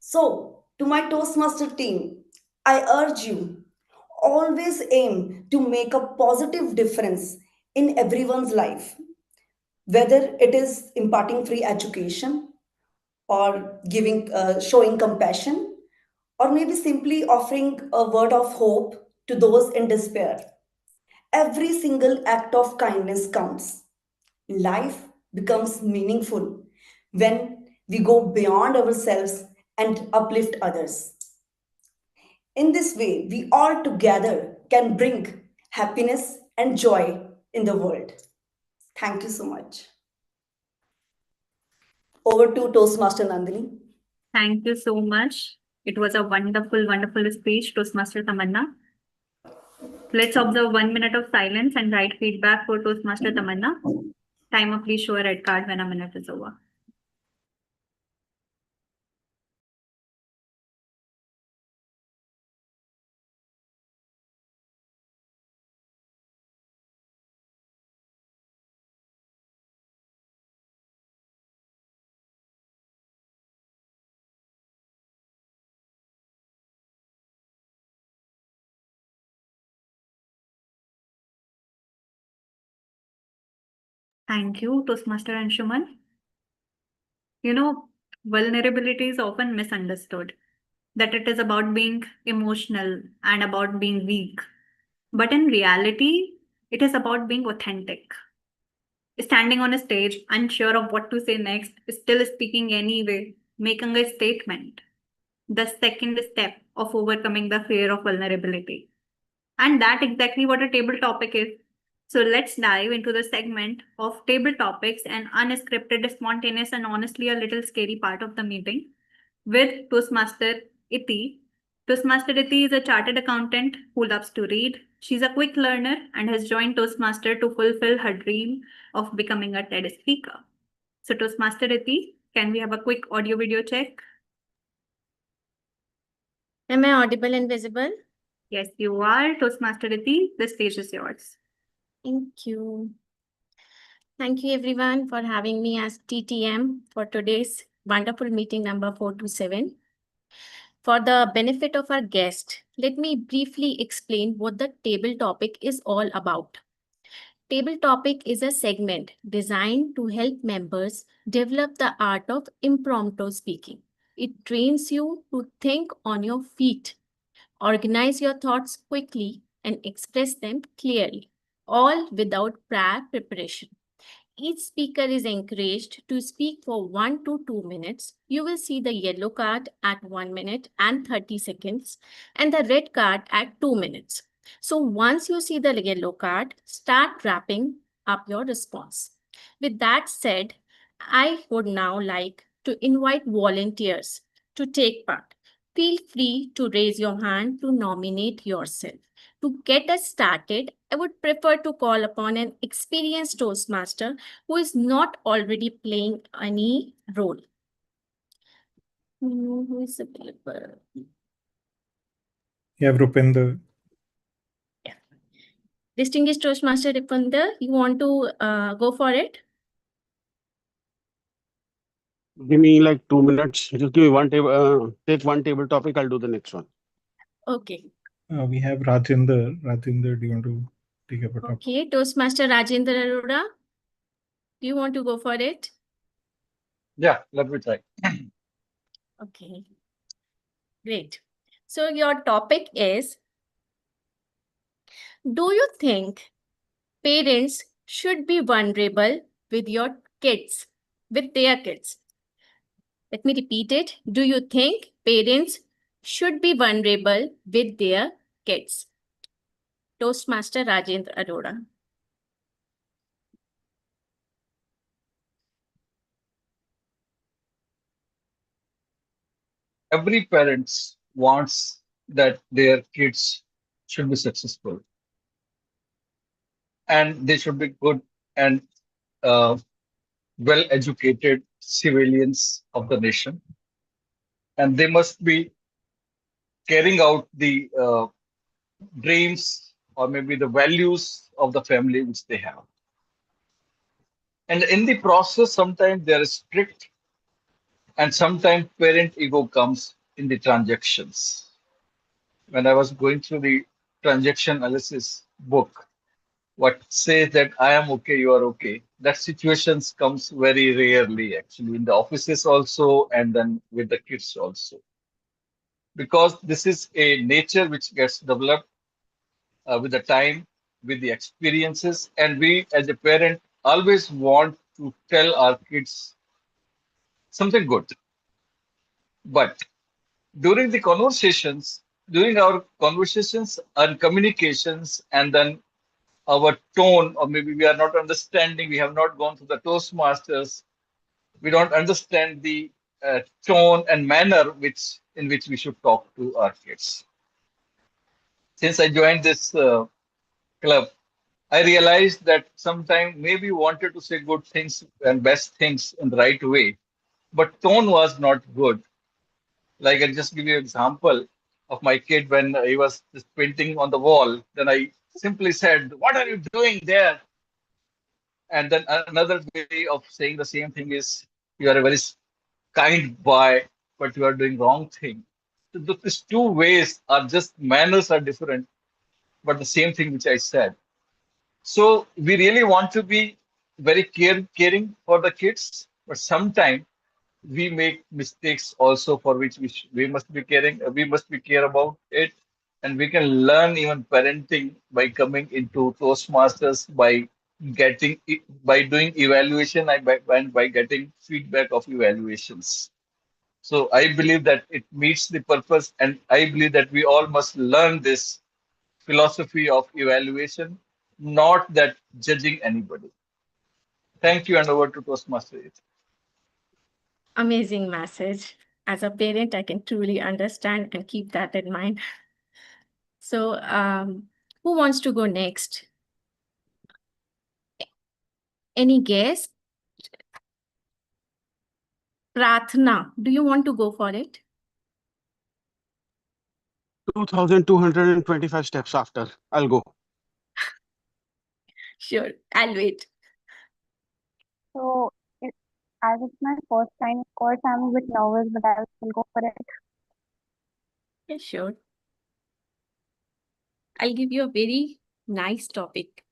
So, to my Toastmaster team, I urge you always aim to make a positive difference in everyone's life, whether it is imparting free education or showing compassion, or maybe simply offering a word of hope to those in despair. Every single act of kindness counts. Life becomes meaningful when we go beyond ourselves and uplift others. In this way, we all together can bring happiness and joy in the world. Thank you so much. Over to Toastmaster Nandini. Thank you so much. It was a wonderful, wonderful speech, Toastmaster Tamanna. Let's observe 1 minute of silence and write feedback for Toastmaster Tamanna. Timer, please show a red card when a minute is over. Thank you, Toastmaster Anshuman. You know, vulnerability is often misunderstood, that it is about being emotional and about being weak. But in reality, it is about being authentic. Standing on a stage, unsure of what to say next, still speaking anyway, making a statement. The second step of overcoming the fear of vulnerability. And that's exactly what a table topic is. So let's dive into the segment of table topics and unscripted, spontaneous, and honestly a little scary part of the meeting with Toastmaster Iti. Toastmaster Iti is a chartered accountant who loves to read. She's a quick learner and has joined Toastmaster to fulfill her dream of becoming a TED speaker. So Toastmaster Iti, can we have a quick audio video check? Am I audible and visible? Yes, you are. Toastmaster Iti, the stage is yours. Thank you. Thank you everyone for having me as TTM for today's wonderful meeting number 427. For the benefit of our guest, let me briefly explain what the table topic is all about. Table topic is a segment designed to help members develop the art of impromptu speaking. It trains you to think on your feet, organize your thoughts quickly, and express them clearly, all without prior preparation. Each speaker is encouraged to speak for 1 to 2 minutes. You will see the yellow card at 1 minute and 30 seconds and the red card at 2 minutes. So once you see the yellow card, start wrapping up your response. With that said, I would now like to invite volunteers to take part. Feel free to raise your hand to nominate yourself. To get us started, I would prefer to call upon an experienced Toastmaster who is not already playing any role. Who is available? Yeah, Rupinder. Yeah. Distinguished Toastmaster Rupinder, you want to go for it? Give me like 2 minutes. Just give me one table. Take one table topic. I'll do the next one. Okay. We have Rajendra. Rajendra, do you want to take up a topic? Okay, Toastmaster Rajendra Arora, do you want to go for it? Yeah, let me try. Okay, great. So your topic is, do you think parents should be vulnerable with your kids, with their kids? Let me repeat it. Do you think parents should be vulnerable with their kids? Toastmaster Rajendra Arora. Every parent wants that their kids should be successful and they should be good and uh, well educated civilians of the nation. And they must be carrying out the dreams or maybe the values of the family which they have. And in the process, sometimes they are strict and sometimes parent ego comes in the transactions. When I was going through the transaction analysis book, what says that I am okay, you are okay, that situations comes very rarely actually in the offices also and then with the kids also. Because this is a nature which gets developed with the time, with the experiences, and we as a parent always want to tell our kids something good. But during the conversations, during our conversations and communications, and then our tone, or maybe we are not understanding, we have not gone through the Toastmasters, we don't understand the tone and manner which in which we should talk to our kids. Since I joined this club, I realized that sometimes maybe wanted to say good things and best things in the right way, but tone was not good. Like I just give you an example of my kid when he was just painting on the wall. Then I simply said, "What are you doing there?" And then another way of saying the same thing is, "You are a very kind boy, but you are doing wrong thing." So these two ways are just manners are different, but the same thing which I said. So we really want to be very caring for the kids, but sometimes we make mistakes also for which we must be caring. We must be care about it, and we can learn even parenting by coming into Toastmasters by by doing evaluation and by getting feedback of evaluations. So I believe that it meets the purpose, and I believe that we all must learn this philosophy of evaluation, not that judging anybody. Thank you, and over to Toastmaster. Amazing message. As a parent, I can truly understand and keep that in mind. So, who wants to go next? Any guess? Prathna, do you want to go for it? 2,225 steps after. I'll go. Sure, I'll wait. So, as it's my first time, of course, I'm a bit nervous, but I will still go for it. Yeah, sure. I'll give you a very nice topic.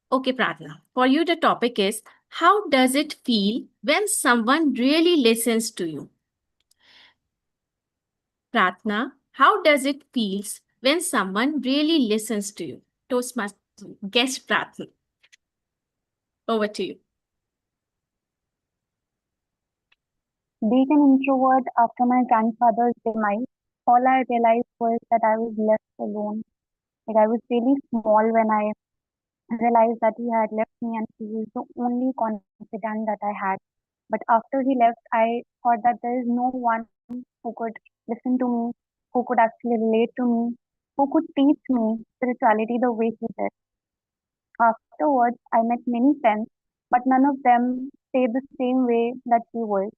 Okay, Prathna, for you, the topic is, how does it feel when someone really listens to you? Prathna, how does it feel when someone really listens to you? Toastmaster, guest Prathna. Over to you. Being an introvert after my grandfather's demise, all I realized was that I was left alone. Like I was really small when I realized that he had left me and he was the only confidant that I had. But after he left, I thought that there is no one who could listen to me, who could actually relate to me, who could teach me spirituality the way he did. Afterwards, I met many friends, but none of them stayed the same way that he was.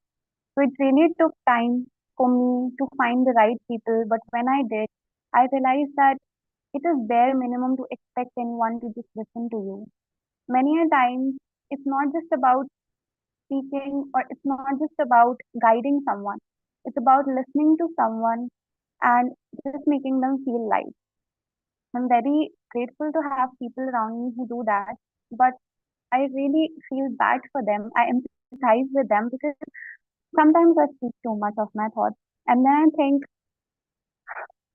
So it really took time for me to find the right people, but when I did, I realized that it is bare minimum to expect anyone to just listen to you. Many a times, it's not just about speaking or it's not just about guiding someone. It's about listening to someone and just making them feel light. I'm very grateful to have people around me who do that, but I really feel bad for them. I empathize with them because sometimes I speak too much of my thoughts. And then I think,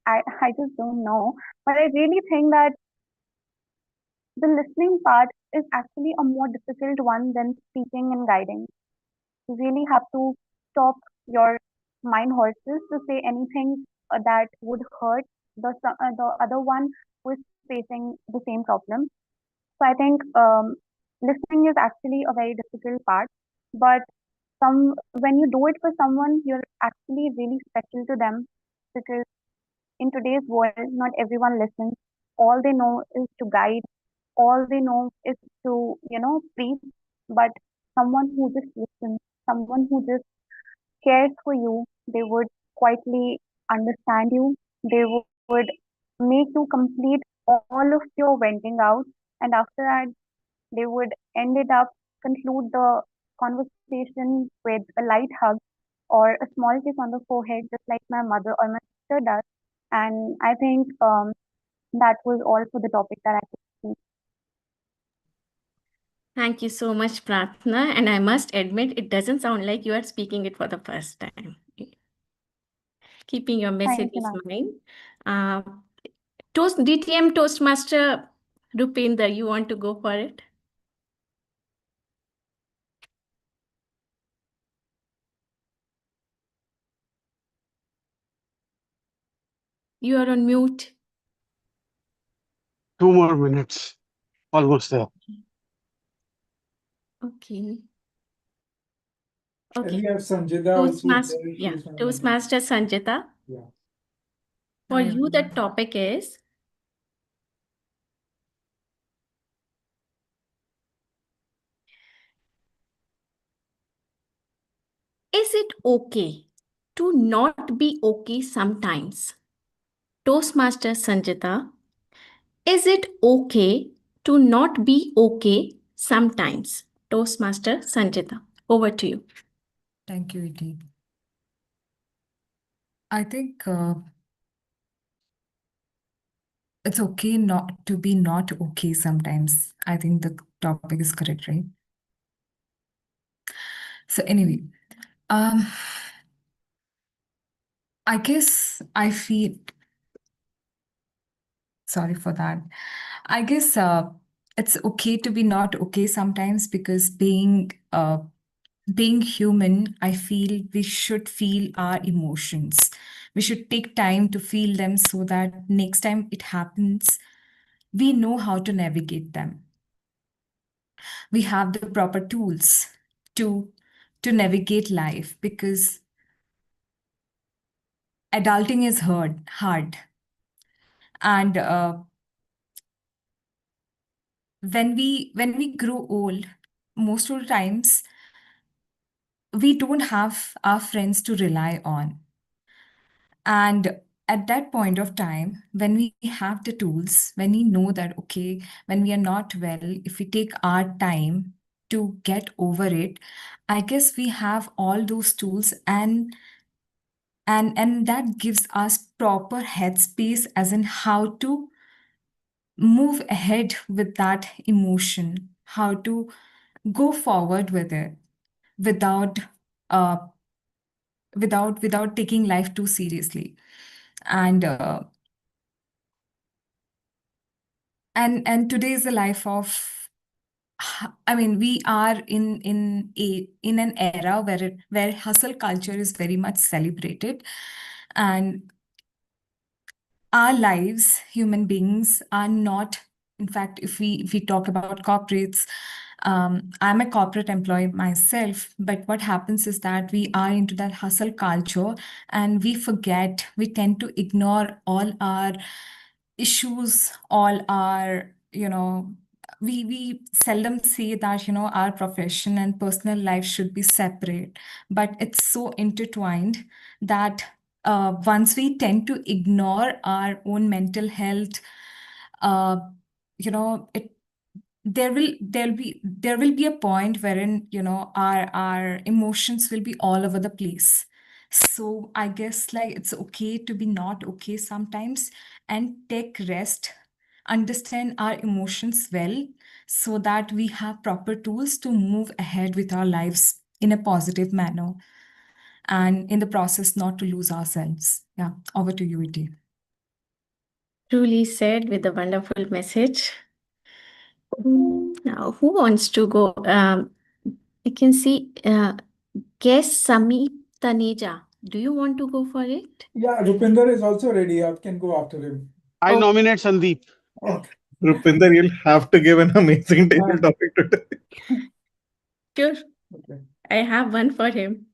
I just don't know. But I really think that the listening part is actually a more difficult one than speaking and guiding. You really have to stop your mind horses to say anything that would hurt the other one who is facing the same problem. So I think listening is actually a very difficult part, but when you do it for someone, you're actually really special to them, because in today's world, not everyone listens. All they know is to guide. All they know is to, preach. But someone who just listens, someone who just cares for you, they would quietly understand you. They would make you complete all of your venting out. And after that, they would end it up, conclude the conversation with a light hug or a small kiss on the forehead, just like my mother or my sister does. And I think that was all for the topic that I could see. Thank you so much, Pratna. And I must admit, it doesn't sound like you are speaking it for the first time. Keeping your message Thanks a in lot. mind. DTM Toastmaster Rupinder, you want to go for it? You are on mute. 2 more minutes. Almost there. Okay. And Okay. we have Sanjita also Toastmaster, there. yeah, She's on the- Toastmaster Sanjita. Yeah. For you, the topic is it okay to not be okay sometimes? Toastmaster Sanjita, is it okay to not be okay sometimes? Toastmaster Sanjita, over to you. Thank you, Iti. I think it's okay not to be not okay sometimes. I think the topic is correct, right? So anyway, I guess I feel sorry for that. I guess it's okay to be not okay sometimes, because being human, I feel we should feel our emotions. We should take time to feel them so that next time it happens, we know how to navigate them. We have the proper tools to navigate life, because adulting is hard. And when we grow old, most of the times we don't have our friends to rely on. And at that point of time, when we have the tools, when we know that, okay, when we are not well, if we take our time to get over it, I guess we have all those tools, and that gives us proper headspace, as in how to move ahead with that emotion, how to go forward with it without uh, without taking life too seriously. And and today is the life of, I mean, we are in an era where hustle culture is very much celebrated, and our lives, human beings, are not. In fact, if we talk about corporates, I'm a corporate employee myself, but what happens is that we are into that hustle culture, and we tend to ignore all our issues, all our, we seldom say that, our profession and personal life should be separate, but it's so intertwined that once we tend to ignore our own mental health, uh, it there will be a point wherein, our emotions will be all over the place. So I guess, like, it's okay to be not okay sometimes, and take rest, understand our emotions well, so that we have proper tools to move ahead with our lives in a positive manner, and in the process not to lose ourselves. Yeah, over to you, Iti. Truly said, with a wonderful message. Now, who wants to go? I can see guest Taneja, do you want to go for it? Yeah, Rupinder is also ready. I can go after him. I nominate Sandeep. Okay. Rupinder, you'll have to give an amazing table topic today. Sure. Okay. I have one for him.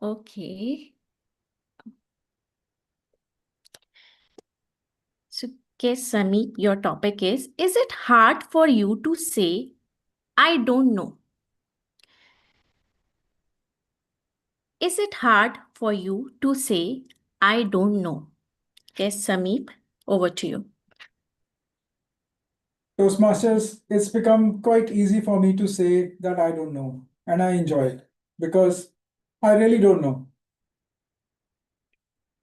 Okay. So, guess, Sami, your topic is it hard for you to say, I don't know? Is it hard for you to say, I don't know? Yes, Sameep, over to you. Toastmasters, it's become quite easy for me to say that I don't know, and I enjoy it because I really don't know.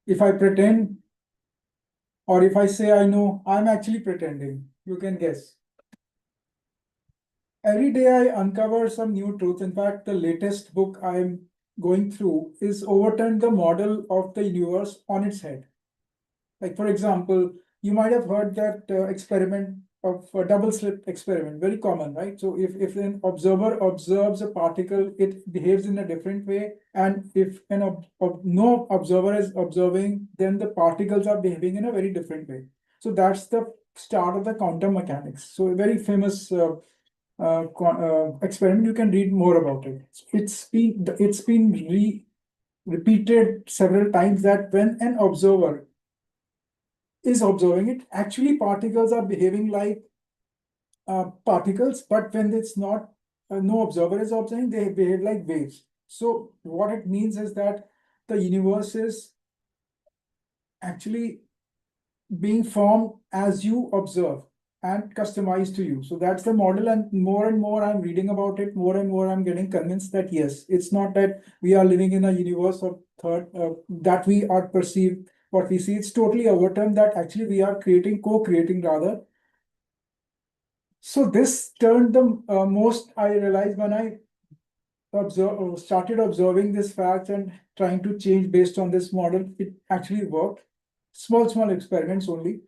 If I pretend or if I say I know, I'm actually pretending. You can guess. Every day I uncover some new truth. In fact, the latest book I'm going through is overturned the model of the universe on its head. Like, for example, you might have heard that experiment of a double slit experiment, very common, right? So if an observer observes a particle, it behaves in a different way. And if no observer is observing, then the particles are behaving in a very different way. So that's the start of the quantum mechanics. So a very famous experiment. You can read more about it. It's been repeated several times that when an observer is observing it, actually particles are behaving like particles, but when it's not, no observer is observing, they behave like waves. So what it means is that the universe is actually being formed as you observe and customized to you. So that's the model, and more I'm reading about it, more and more I'm getting convinced that yes, it's not that we are living in a universe of third that we are perceived what we see. It's totally overturned that actually we are co-creating rather. So this turned the most I realized when I started observing this fact and trying to change based on this model. It actually worked. Small experiments only.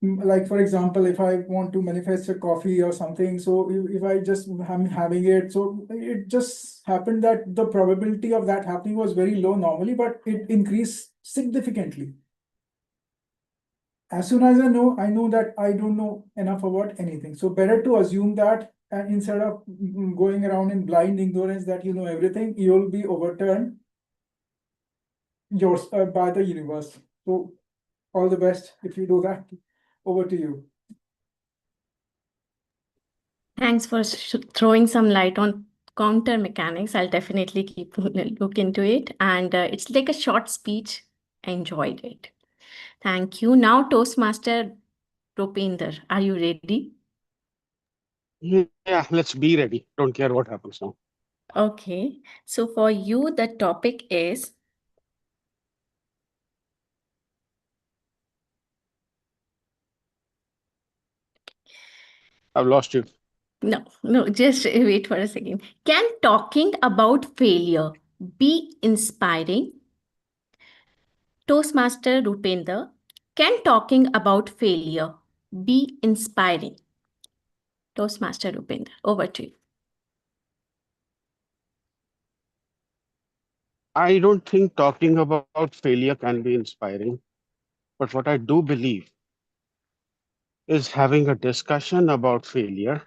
Like for example, if I want to manifest a coffee or something, so if I just am having it, so it just happened that the probability of that happening was very low normally, but it increased significantly. As soon as I know that I don't know enough about anything. So better to assume that, and instead of going around in blind ignorance that you know everything, you'll be overturned by the universe. So all the best if you do that. Over to you. Thanks for throwing some light on counter mechanics. I'll definitely look into it. And it's like a short speech. I enjoyed it. Thank you. Now, Toastmaster Rupinder, are you ready? Yeah, let's be ready. Don't care what happens now. Okay. So for you, the topic is I've lost you. no, just wait for a second. Can talking about failure be inspiring? Toastmaster Rupinder, can talking about failure be inspiring? Toastmaster Rupinder, over to you. I don't think talking about failure can be inspiring, but what I do believe is having a discussion about failure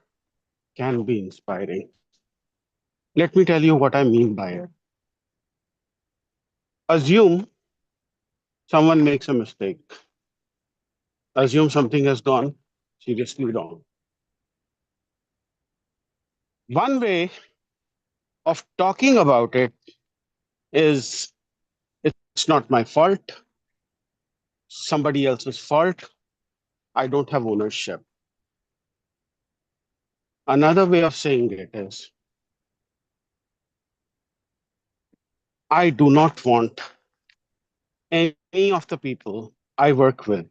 can be inspiring. Let me tell you what I mean by it. Assume someone makes a mistake. Assume something has gone seriously wrong. One way of talking about it is it's not my fault, somebody else's fault. I don't have ownership. Another way of saying it is I do not want any of the people I work with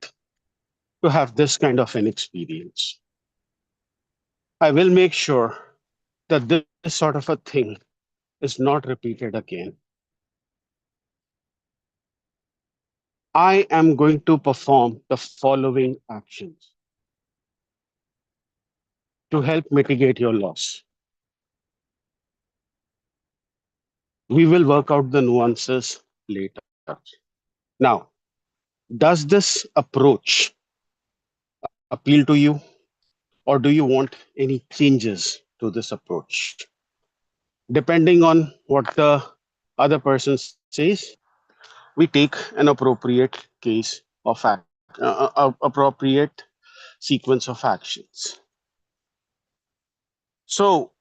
to have this kind of an experience. I will make sure that this sort of a thing is not repeated again. I am going to perform the following actions to help mitigate your loss. We will work out the nuances later. Now, does this approach appeal to you, or do you want any changes to this approach? Depending on what the other person says, we take an appropriate case of appropriate sequence of actions. So,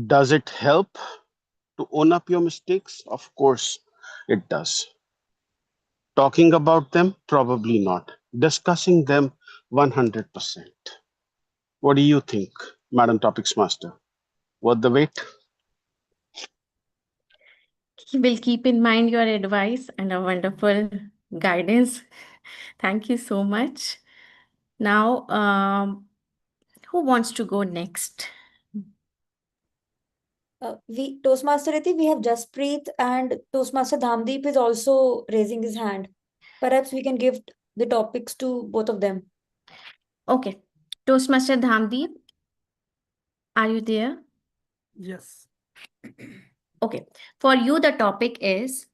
does it help to own up your mistakes? Of course, it does. Talking about them? Probably not. Discussing them? 100%. What do you think, Madam Topics Master? Worth the wait? We'll keep in mind your advice and a wonderful guidance. Thank you so much. Now, who wants to go next? We Toastmaster Riti, we have Jaspreet and Toastmaster Dhamdeep is also raising his hand. Perhaps we can give the topics to both of them. Okay. Toastmaster Dhamdeep, are you there? Yes. Okay. For you, the topic is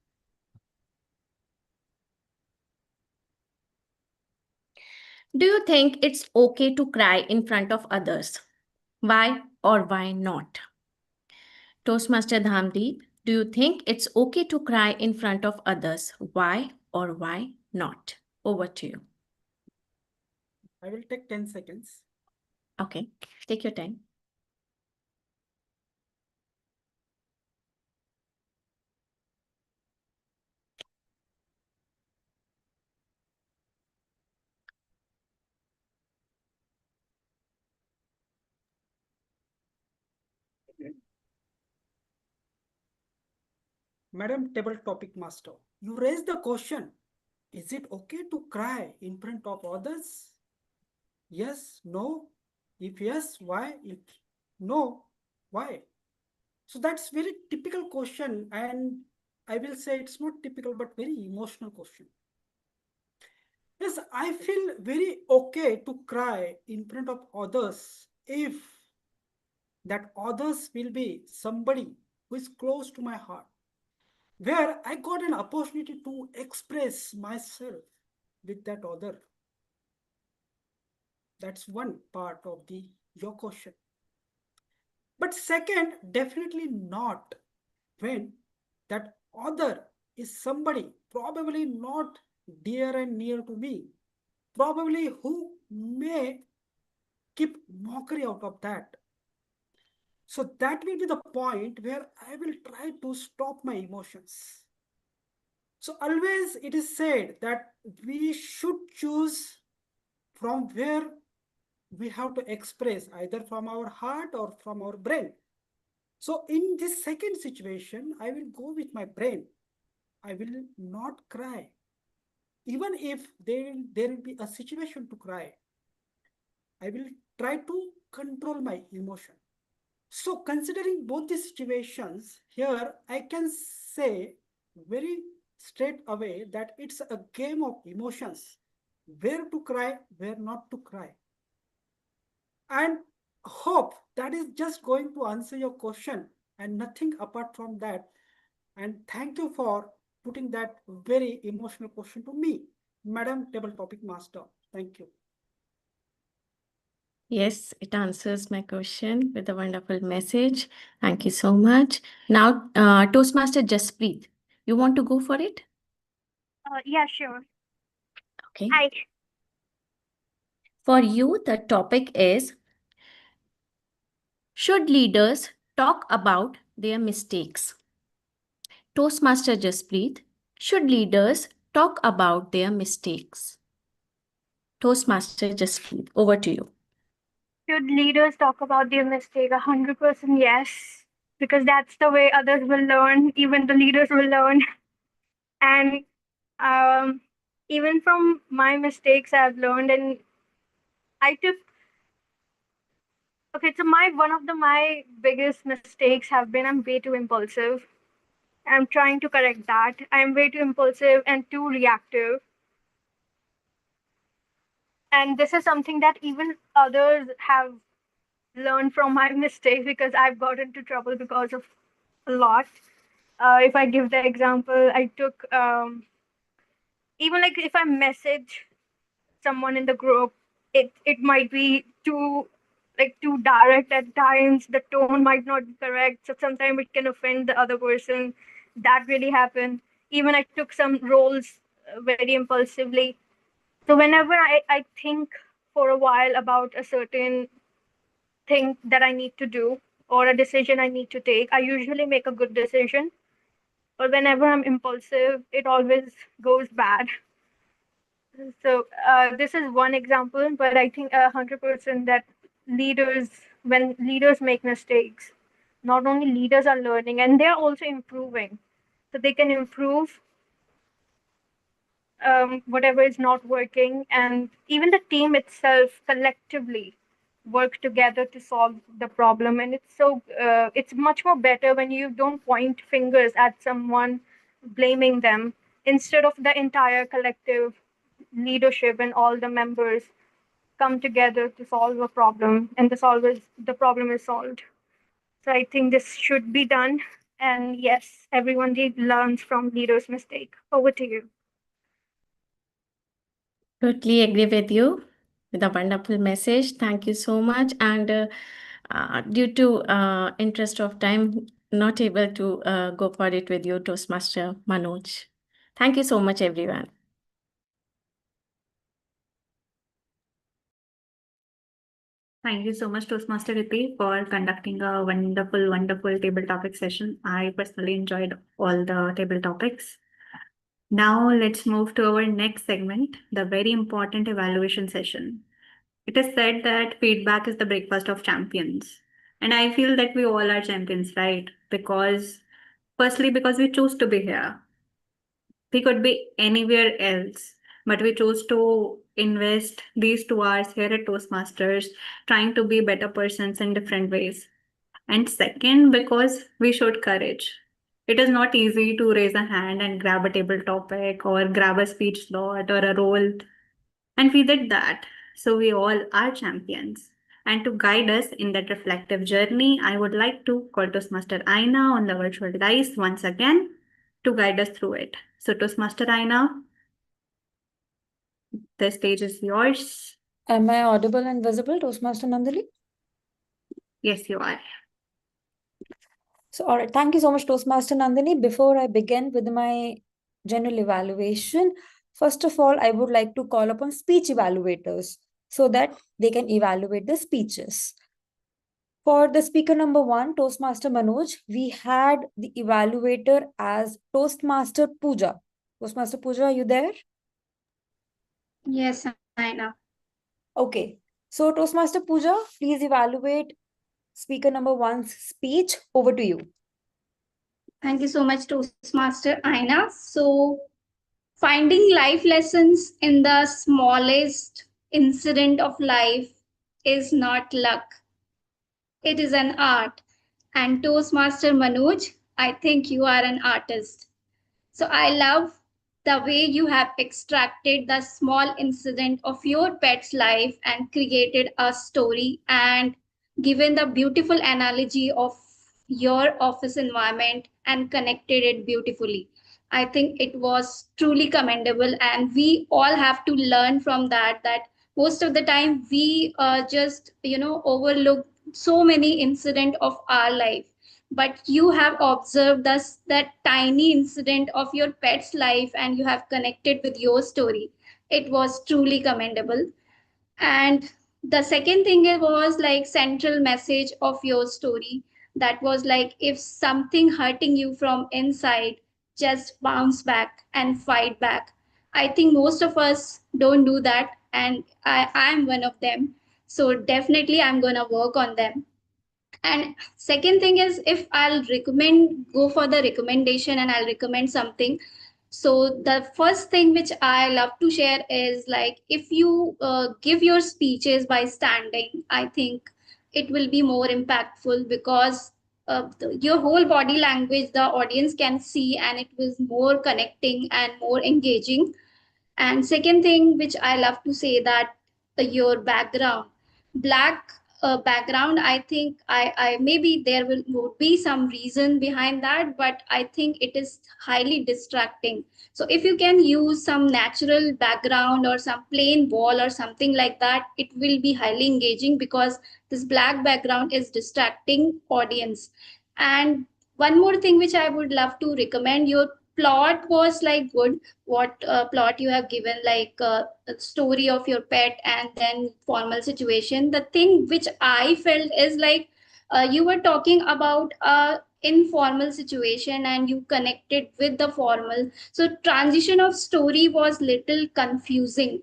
do you think it's okay to cry in front of others? Why or why not? Toastmaster Dhamdeep, do you think it's okay to cry in front of others? Why or why not? Over to you. I will take 10 seconds. Okay, take your time. Madam Table Topic Master, you raised the question, is it okay to cry in front of others? Yes, no. If yes, why? If no, why? So that's very typical question, and I will say it's not typical but very emotional question. Yes, I feel very okay to cry in front of others if that others will be somebody who is close to my heart, where I got an opportunity to express myself with that other. That's one part of your question. But second, definitely not when that other is somebody probably not dear and near to me, probably who may keep mockery out of that. So that will be the point where I will try to stop my emotions. So always it is said that we should choose from where we have to express, either from our heart or from our brain. So in this second situation, I will go with my brain. I will not cry. Even if there will be a situation to cry, I will try to control my emotion. So considering both the situations, here I can say very straight away that it's a game of emotions. Where to cry, where not to cry. And hope that is just going to answer your question and nothing apart from that. And thank you for putting that very emotional question to me, Madam Table Topic Master. Thank you. Yes, it answers my question with a wonderful message. Thank you so much. Now, Toastmaster Jaspreet, you want to go for it? Yeah, sure. Okay. Hi. For you, the topic is should leaders talk about their mistakes? Toastmaster Jaspreet, should leaders talk about their mistakes? Toastmaster Jaspreet, over to you. Should leaders talk about their mistake? 100% yes, because that's the way others will learn, even the leaders will learn. And um, even from my mistakes, I've learned, and I took. Okay, so my biggest mistakes have been I'm way too impulsive. I'm trying to correct that. I'm way too impulsive and too reactive. And this is something that even others have learned from my mistakes because I've got into trouble because of a lot. If I give the example, I took even like if I message someone in the group, it might be too direct at times. The tone might not be correct, so sometimes it can offend the other person. That really happened. Even I took some roles very impulsively. So whenever I think for a while about a certain thing that I need to do or a decision I need to take, I usually make a good decision. But whenever I'm impulsive, it always goes bad. So this is one example, but I think 100% that leaders, when leaders make mistakes, not only leaders are learning and they're also improving. So they can improve whatever is not working, and even the team itself collectively work together to solve the problem. And it's much more better when you don't point fingers at someone, blaming them, instead of the entire collective leadership and all the members come together to solve a problem, and the problem is solved. So I think this should be done. And yes, everyone learns from leaders' mistake. Over to you. Totally agree with you with a wonderful message. Thank you so much. And due to interest of time, not able to go for it with you, Toastmaster Manoj. Thank you so much, everyone. Thank you so much, Toastmaster Riti, for conducting a wonderful, wonderful table topic session. I personally enjoyed all the table topics. Now let's move to our next segment, the very important evaluation session. It is said that feedback is the breakfast of champions. And I feel that we all are champions, right? Firstly, because we choose to be here. We could be anywhere else, but we chose to invest these 2 hours here at Toastmasters, trying to be better persons in different ways. And second, because we showed courage. It is not easy to raise a hand and grab a table topic or grab a speech slot or a role. And we did that. So we all are champions. And to guide us in that reflective journey, I would like to call Toastmaster Aina on the virtual dice once again to guide us through it. So Toastmaster Aina, the stage is yours. Am I audible and visible, Toastmaster Nandali? Yes, you are. So, all right. Thank you so much, Toastmaster Nandini. Before I begin with my general evaluation, first of all, I would like to call upon speech evaluators so that they can evaluate the speeches. For the speaker number 1, Toastmaster Manoj, we had the evaluator as Toastmaster Pooja. Toastmaster Pooja, are you there? Yes, Aina. Okay. So, Toastmaster Pooja, please evaluate speaker number 1's speech. Over to you. Thank you so much, Toastmaster Aina. So, finding life lessons in the smallest incident of life is not luck. It is an art. And Toastmaster Manoj, I think you are an artist. So I love the way you have extracted the small incident of your pet's life and created a story and given the beautiful analogy of your office environment and connected it beautifully. I think it was truly commendable, and we all have to learn from that. That most of the time we just overlook so many incident of our life, but you have observed that tiny incident of your pet's life and you have connected with your story. It was truly commendable. And the second thing was like central message of your story, that was like, if something hurting you from inside, just bounce back and fight back. I think most of us don't do that, and I'm one of them. So definitely I'm gonna work on them. And second thing is, if I'll go for the recommendation and I'll recommend something. So the first thing which I love to share is like, if you give your speeches by standing, I think it will be more impactful, because your whole body language the audience can see, and it was more connecting and more engaging. And second thing which I love to say, that your background, black background, I think I maybe there would be some reason behind that, but I think it is highly distracting. So if you can use some natural background or some plain wall or something like that, it will be highly engaging, because this black background is distracting audience. And one more thing which I would love to recommend, your plot was like good. What plot you have given, like a story of your pet and then formal situation. The thing which I felt is like you were talking about a informal situation and you connected with the formal, so transition of story was little confusing.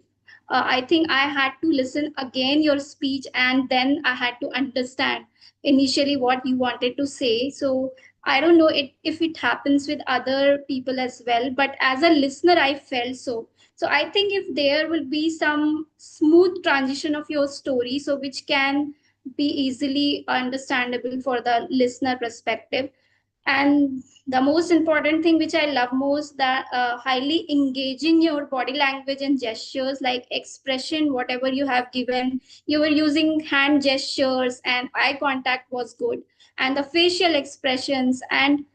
I think I had to listen again your speech, and then I had to understand initially what you wanted to say. So I don't know if it happens with other people as well, but as a listener, I felt so. So I think if there will be some smooth transition of your story, so which can be easily understandable for the listener perspective. And the most important thing which I love most, that highly engaging your body language and gestures, like expression, whatever you have given, you were using hand gestures and eye contact was good, and the facial expressions and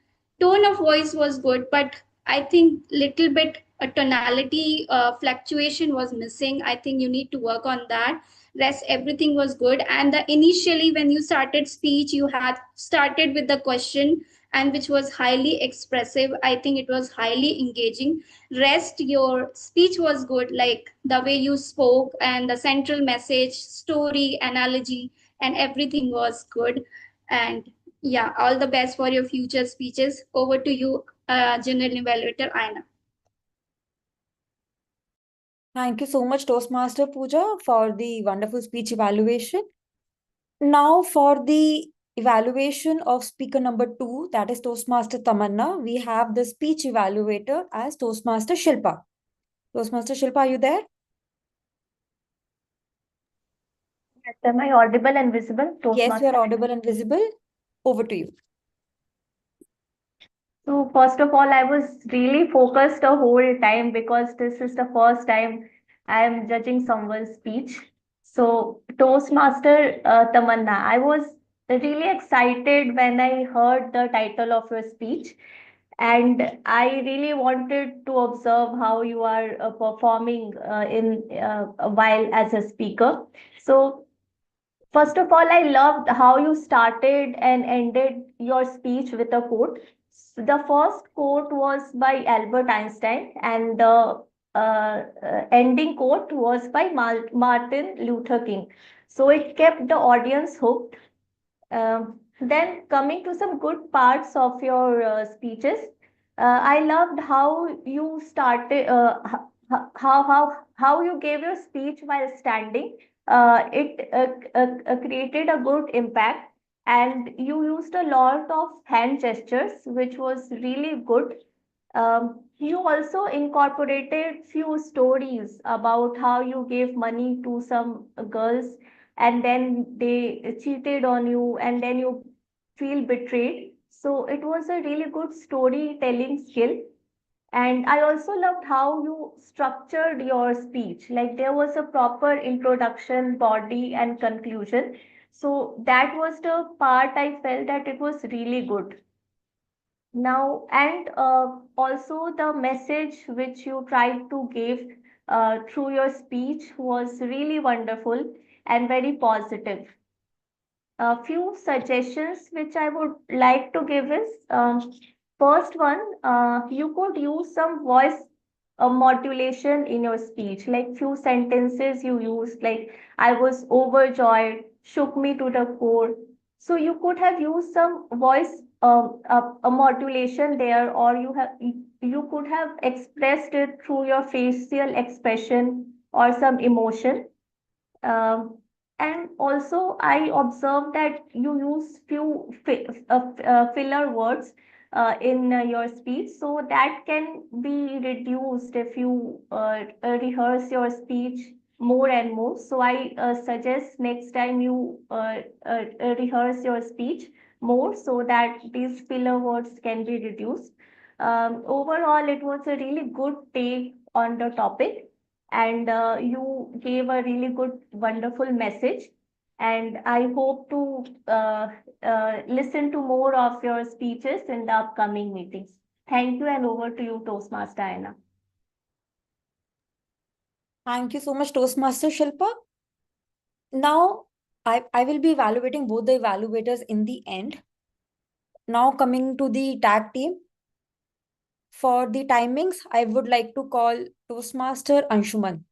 tone of voice was good, but I think little bit a tonality fluctuation was missing. I think you need to work on that. Rest everything was good. And the initially when you started speech, you had started with the question, and which was highly expressive. I think it was highly engaging. Rest your speech was good, like the way you spoke and the central message, story, analogy, and everything was good. And yeah, all the best for your future speeches. Over to you, General Evaluator Aina. Thank you so much, Toastmaster Pooja, for the wonderful speech evaluation. Now, for the evaluation of speaker number 2, that is Toastmaster Tamanna, we have the speech evaluator as Toastmaster Shilpa. Toastmaster Shilpa, are you there? Yes, am I audible and visible? Yes, you are Toastmaster. audible and visible. Over to you. So first of all, I was really focused the whole time because this is the first time I am judging someone's speech. So Toastmaster Tamanna, I was really excited when I heard the title of your speech, and I really wanted to observe how you are performing in while as a speaker. So first of all, I loved how you started and ended your speech with a quote. The first quote was by Albert Einstein, and the ending quote was by Martin Luther King. So it kept the audience hooked. Then coming to some good parts of your speeches, I loved how you started, how you gave your speech while standing. It created a good impact, and you used a lot of hand gestures, which was really good. You also incorporated few stories about how you gave money to some girls and then they cheated on you and then you feel betrayed. So it was a really good storytelling skill. And I also loved how you structured your speech. Like there was a proper introduction, body, and conclusion. So that was the part I felt that it was really good. Now, and also the message which you tried to give through your speech was really wonderful and very positive. A few suggestions which I would like to give is first one, you could use some voice modulation in your speech, like few sentences you used, like I was overjoyed, shook me to the core. So you could have used some voice a modulation there, or you could have expressed it through your facial expression or some emotion. um, and also, I observed that you use few filler words in your speech, so that can be reduced if you rehearse your speech more and more. So I suggest next time you rehearse your speech more so that these filler words can be reduced. Overall, it was a really good take on the topic, and you gave a really good, wonderful message. And I hope to listen to more of your speeches in the upcoming meetings. Thank you, and over to you, Toastmaster Aina. Thank you so much, Toastmaster Shilpa. Now, I will be evaluating both the evaluators in the end. Now, coming to the tag team. For the timings, I would like to call Toastmaster Anshuman.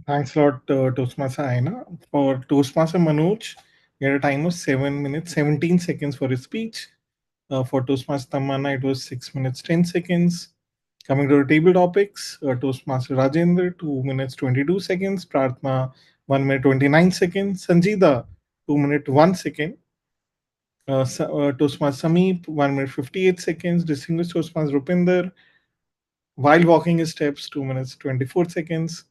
Thanks a lot, Toastmaster Aina. For Toastmaster Manoj, we had a time of 7 minutes, 17 seconds for his speech. For Toastmaster Tamanna, it was 6 minutes, 10 seconds. Coming to the table topics, Toastmaster Rajendra, 2 minutes, 22 seconds. Pratma, 1 minute, 29 seconds. Sanjida, 2 minutes, 1 second. Toastmaster Sameep, 1 minute, 58 seconds. Distinguished Toastmaster Rupinder, while walking his steps, 2 minutes, 24 seconds.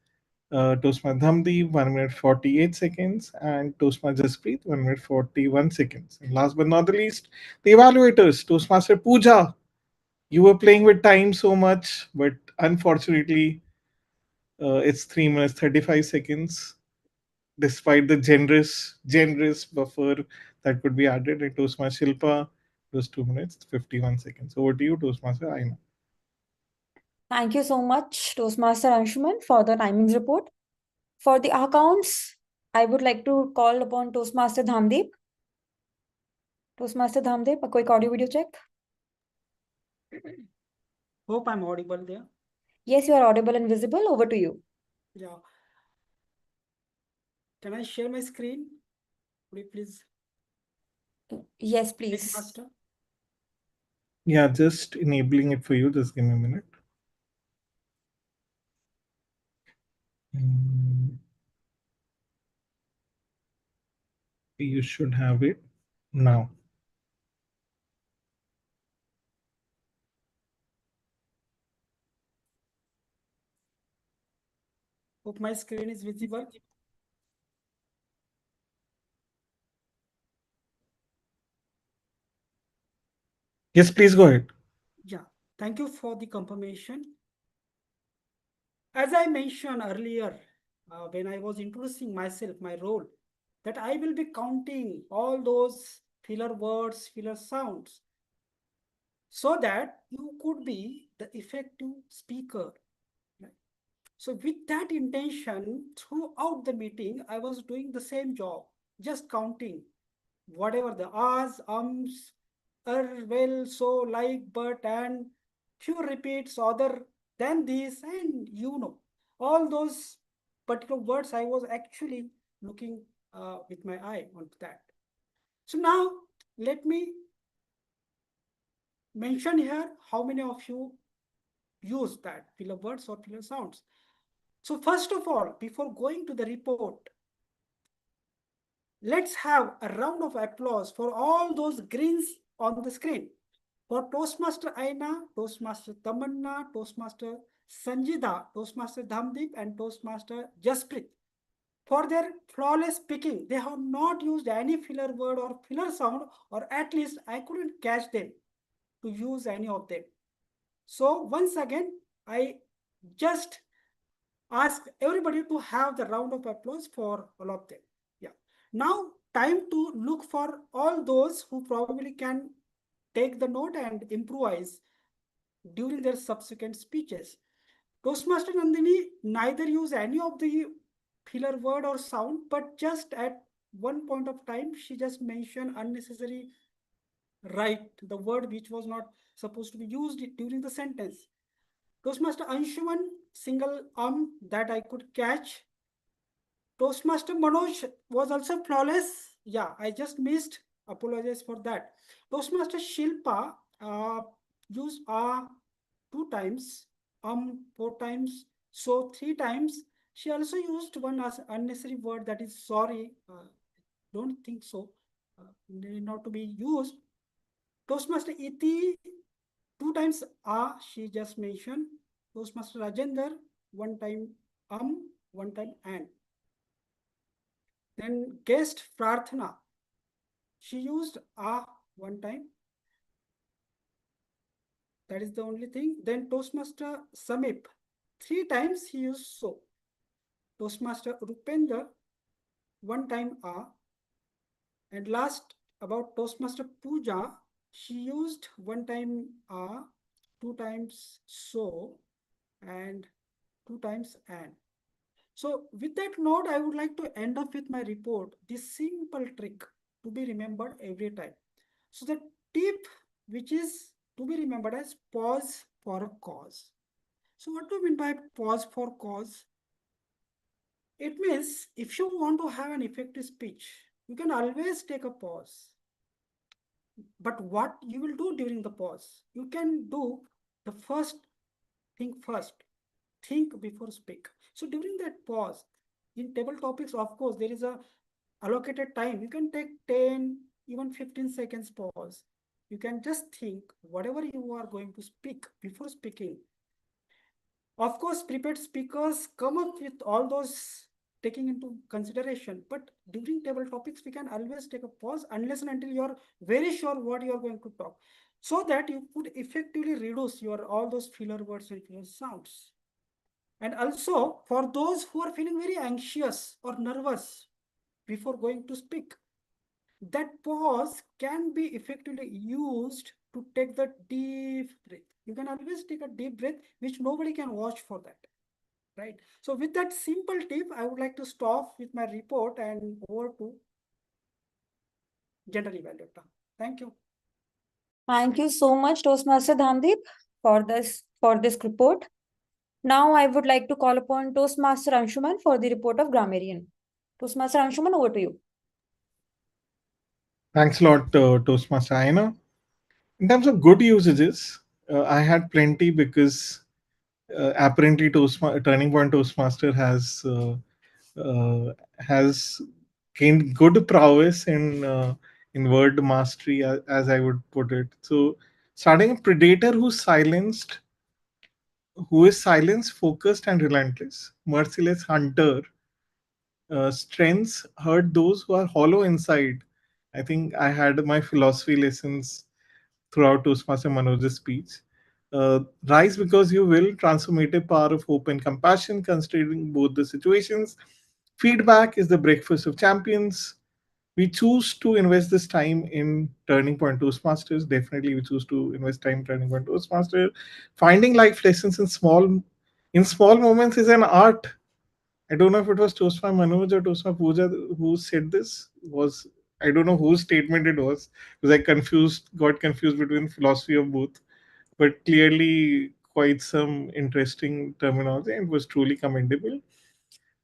Toastmaster Dhamdi, 1 minute 48 seconds, and Toastmaster Jasprit, 1 minute 41 seconds. And last but not the least, the evaluators, Toastmaster Pooja. You were playing with time so much, but unfortunately, it's 3 minutes 35 seconds, despite the generous buffer that could be added. And Toastmaster Shilpa, it was 2 minutes 51 seconds. Over to you, Toastmaster Aina. Thank you so much, Toastmaster Anshuman, for the timings report. For the accounts, I would like to call upon Toastmaster Dhamdeep. Toastmaster Dhamdeep, a quick audio video check. Hope I'm audible there. Yes, you are audible and visible. Over to you. Yeah. Can I share my screen? Could you please? Yes, please. Master? Yeah, just enabling it for you. Just give me a minute. You should have it now. Hope my screen is visible. Yes, please go ahead. Yeah, thank you for the confirmation. As I mentioned earlier, when I was introducing myself, my role, that I will be counting all those filler words, filler sounds, so that you could be the effective speaker. Right? So with that intention, throughout the meeting, I was doing the same job, just counting whatever the ahs, ums, well, so, like, but, and few repeats other than this, and all those particular words I was actually looking with my eye onto that. So now let me mention here how many of you use that filler words or filler sounds. So first of all, before going to the report, let's have a round of applause for all those greens on the screen. For Toastmaster Aina, Toastmaster Tamanna, Toastmaster Sanjida, Toastmaster Dhamdeep, and Toastmaster Jasprit. For their flawless speaking, they have not used any filler word or filler sound, or at least I couldn't catch them to use any of them. So once again, I just ask everybody to have the round of applause for all of them. Yeah. Now, time to look for all those who probably can take the note and improvise during their subsequent speeches. Toastmaster Nandini neither use any of the filler word or sound, but just at one point of time, she just mentioned unnecessary right, the word which was not supposed to be used during the sentence. Toastmaster Anshuman, single that I could catch. Toastmaster Manoj was also flawless. Yeah, I just missed. Apologize for that. Toastmaster Shilpa used 2 times, 4 times, so 3 times. She also used one unnecessary word, that is sorry. Don't think so. Not to be used. Toastmaster Iti, 2 times she just mentioned. Toastmaster Rajender, 1 time 1 time and. Then guest Prarthana, she used 1 time. That is the only thing. Then Toastmaster Samip, 3 times he used so. Toastmaster Rupender, one time a. And last, about Toastmaster Puja, she used one time a, two times so, and two times and. So with that note, I would like to end up with my report, this simple trick to be remembered every time. So the tip which is to be remembered as pause for a cause. So what do you mean by pause for cause? It means if you want to have an effective speech, you can always take a pause. But what you will do during the pause? You can do the first thing first. Think before speak. So during that pause, in table topics, of course, there is a allocated time. You can take 10, even 15 seconds pause. You can just think whatever you are going to speak before speaking. Of course, prepared speakers come up with all those taking into consideration. But during table topics, we can always take a pause unless and until you're very sure what you're going to talk, so that you could effectively reduce your all those filler words and filler sounds. And also for those who are feeling very anxious or nervous before going to speak, that pause can be effectively used to take the deep breath. You can always take a deep breath, which nobody can watch for that. Right. So with that simple tip, I would like to stop with my report and over to general evaluator. Thank you. Thank you so much, Toastmaster Dhamdeep, for this report. Now I would like to call upon Toastmaster Anshuman for the report of grammarian. Toastmaster Anshuman, over to you. Thanks a lot, Toastmaster Aina. In terms of good usages, I had plenty because apparently Turning Point Toastmaster has gained good prowess in word mastery, as I would put it. So, starting a predator who is silence focused and relentless, merciless hunter. Strengths hurt those who are hollow inside. I think I had my philosophy lessons throughout Toastmaster Manoj's speech. Rise because you will, transformative power of hope and compassion, considering both the situations. Feedback is the breakfast of champions. We choose to invest this time in Turning Point Toastmasters. Definitely, we choose to invest time in Turning Point Toastmaster. Finding life lessons in small moments is an art. I don't know if it was Toastma Manoj or Toastma Pooja who said this. Was I don't know whose statement it was because got confused between philosophy of both, but clearly quite some interesting terminology and was truly commendable.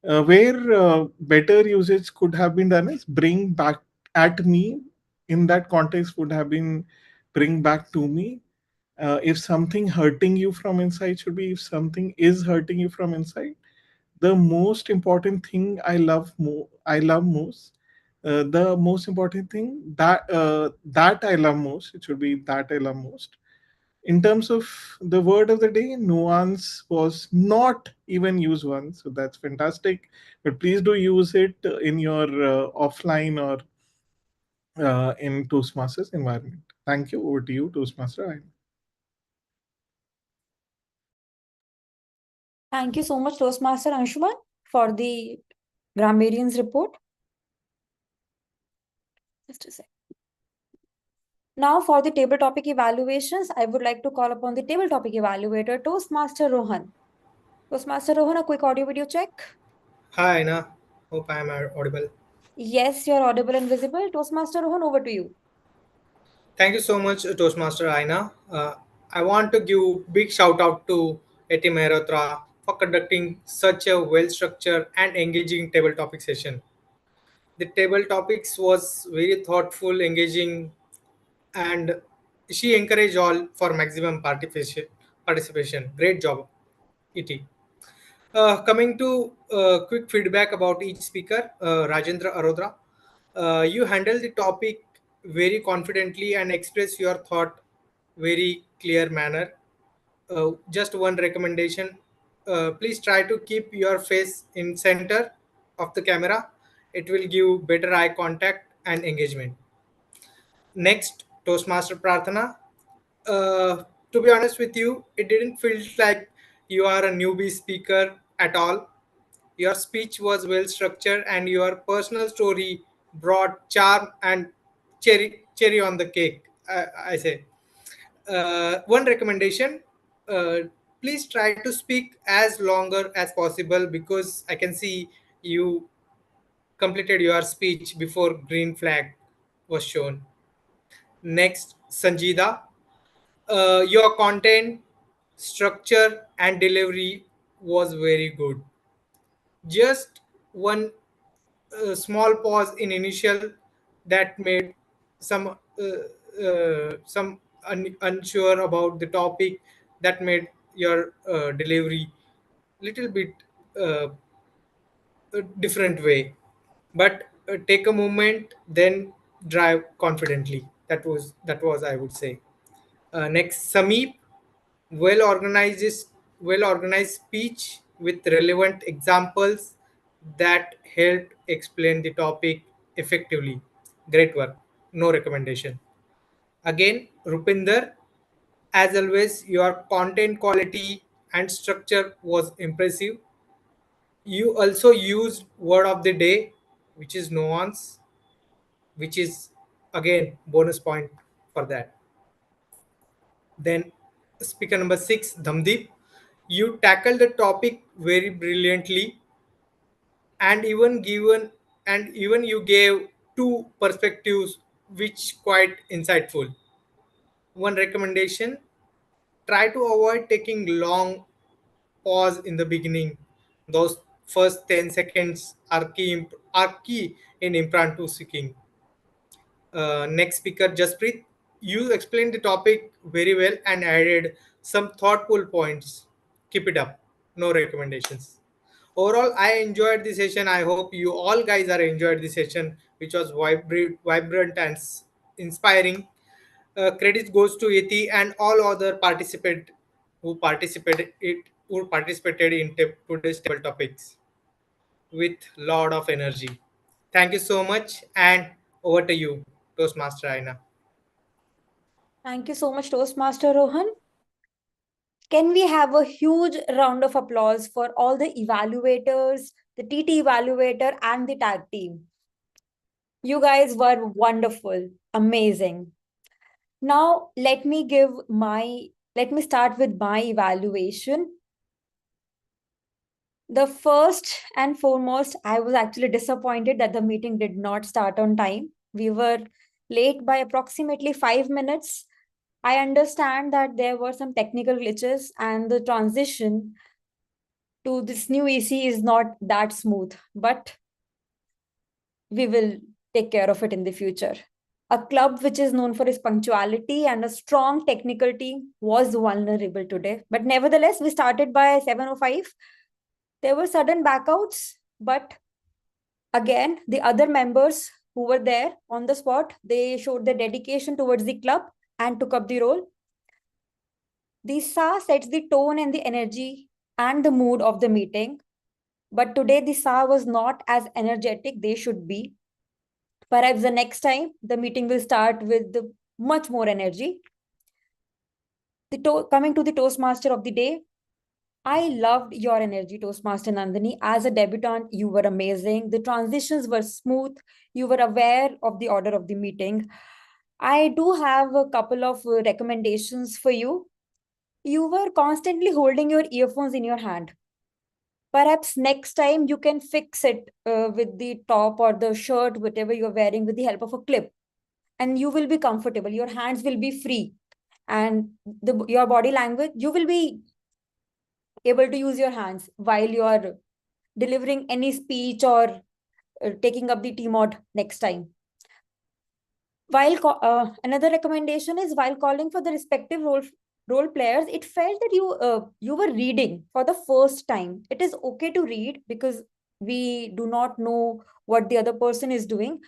Where better usage could have been done is bring back at me. In that context, would have been bring back to me. If something hurting you from inside should be if something is hurting you from inside, the most important thing I love most, the most important thing that I love most, it should be that I love most. In terms of the word of the day, nuance was not even used once, so that's fantastic. But please do use it in your offline or in Toastmasters environment. Thank you. Over to you, Toastmaster. Thank you so much, Toastmaster Anshuman, for the grammarian's report. Just a sec. Now, for the table topic evaluations, I would like to call upon the table topic evaluator, Toastmaster Rohan. Toastmaster Rohan, a quick audio video check. Hi, Aina. Hope I am audible. Yes, you're audible and visible. Toastmaster Rohan, over to you. Thank you so much, Toastmaster Aina. I want to give big shout out to Eti Mehrotra for conducting such a well-structured and engaging table topic session. The table topics was very thoughtful, engaging, and she encouraged all for maximum participation. Great job, Et. Coming to quick feedback about each speaker, Rajendra Arodra, you handle the topic very confidently and express your thought very clear manner. Just one recommendation: please try to keep your face in center of the camera. It will give better eye contact and engagement. Next, Toastmaster Prarthana. To be honest with you, it didn't feel like you are a newbie speaker at all. Your speech was well structured, and your personal story brought charm and cherry on the cake. I say. One recommendation: uh, please try to speak as longer as possible, because I can see you completed your speech before green flag was shown. Next, Sanjida, your content, structure, and delivery was very good. Just one small pause in initial that made some unsure about the topic, that made your delivery little bit uh, a different way. But take a moment, then drive confidently. That was I would say. Next, Sameep, well organized well organized speech with relevant examples that helped explain the topic effectively. Great work. No recommendation. Again, Rupinder, as always, your content quality and structure was impressive. You also used word of the day, which is nuance, which is again bonus point for that. Then speaker number 6, Dhamdeep, you tackled the topic very brilliantly, and even you gave two perspectives which quite insightful. One recommendation: try to avoid taking long pause in the beginning. Those first 10 seconds are key in impromptu speaking. Next speaker, Jaspreet, you explained the topic very well and added some thoughtful points. Keep it up. No recommendations. Overall, I enjoyed the session. I hope you all guys are enjoyed the session, which was vibrant and inspiring. Credit goes to Iti and all other participant who participated in today's table topics with lot of energy. Thank you so much, and over to you, Toastmaster Aina. Thank you so much, Toastmaster Rohan. Can we have a huge round of applause for all the evaluators, the TT evaluator, and the tag team? You guys were wonderful, amazing. Now, let me start with my evaluation. The first and foremost, I was actually disappointed that the meeting did not start on time. We were late by approximately 5 minutes. I understand that there were some technical glitches and the transition to this new EC is not that smooth, but we will take care of it in the future. A club which is known for its punctuality and a strong technical team was vulnerable today. But nevertheless, we started by 7:05. There were sudden backouts, but again, the other members who were there on the spot, they showed their dedication towards the club and took up the role. The SA sets the tone and the energy and the mood of the meeting. But today, the SA was not as energetic they should be. Perhaps the next time, the meeting will start with much more energy. Coming to the Toastmaster of the day, I loved your energy, Toastmaster Nandini. As a debutant, you were amazing. The transitions were smooth. You were aware of the order of the meeting. I do have a couple of recommendations for you. You were constantly holding your earphones in your hand. Perhaps next time you can fix it with the top or the shirt, whatever you're wearing, with the help of a clip. And you will be comfortable. Your hands will be free. And your body language, you will be able to use your hands while you are delivering any speech or taking up the T mod next time. Another recommendation is while calling for the respective role players, it felt that you were reading for the first time. It is okay to read because we do not know what the other person is doing,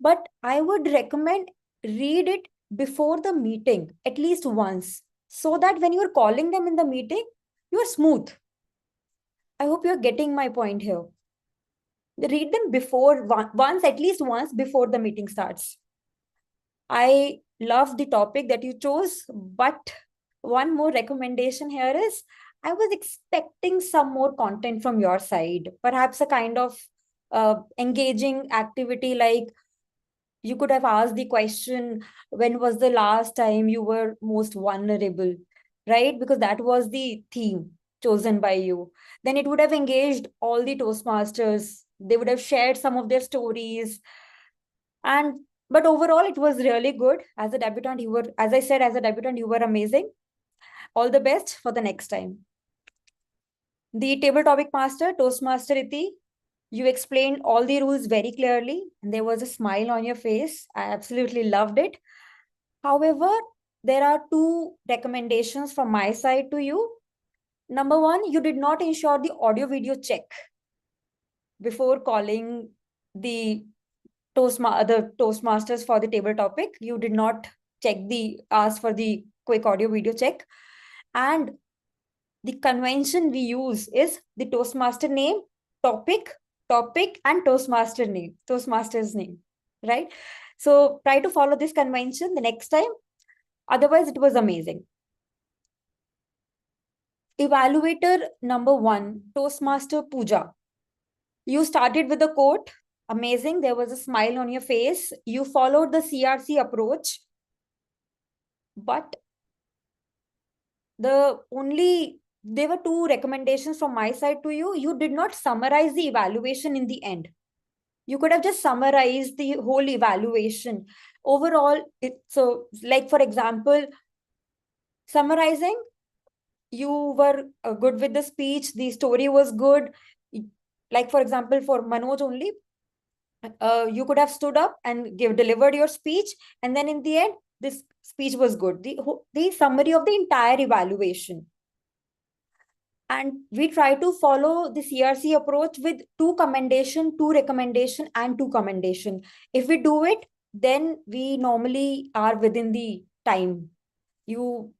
but I would recommend read it before the meeting at least once, so that when you're calling them in the meeting, you're smooth. I hope you're getting my point here. Read them at least once before the meeting starts. I love the topic that you chose, but one more recommendation here is I was expecting some more content from your side, perhaps a kind of engaging activity, like you could have asked the question, when was the last time you were most vulnerable, right? Because that was the theme chosen by you. Then it would have engaged all the Toastmasters. They would have shared some of their stories. And but overall, it was really good. As a debutant, you were, as I said, as a debutant, you were amazing. All the best for the next time. The table topic master, Toastmaster Iti, you explained all the rules very clearly, and there was a smile on your face. I absolutely loved it. However, there are two recommendations from my side to you. Number one, you did not ensure the audio video check before calling the Toastmasters for the table topic. You did not ask for the quick audio video check. And the convention we use is the Toastmaster name, topic, and Toastmaster's name, right? So try to follow this convention the next time. Otherwise, it was amazing. Evaluator number 1, Toastmaster Pooja. You started with a quote. Amazing. There was a smile on your face. You followed the CRC approach. But there were two recommendations from my side to you. You did not summarize the evaluation in the end. You could have just summarized the whole evaluation. Overall, so like, for example, summarizing, you were good with the speech, the story was good. Like, for example, for Manoj only, you could have stood up and delivered your speech, and then in the end, this speech was good. The summary of the entire evaluation. And we try to follow the CRC approach with 2 commendation, 2 recommendation, and 2 commendation. If we do it, then we normally are within the time. You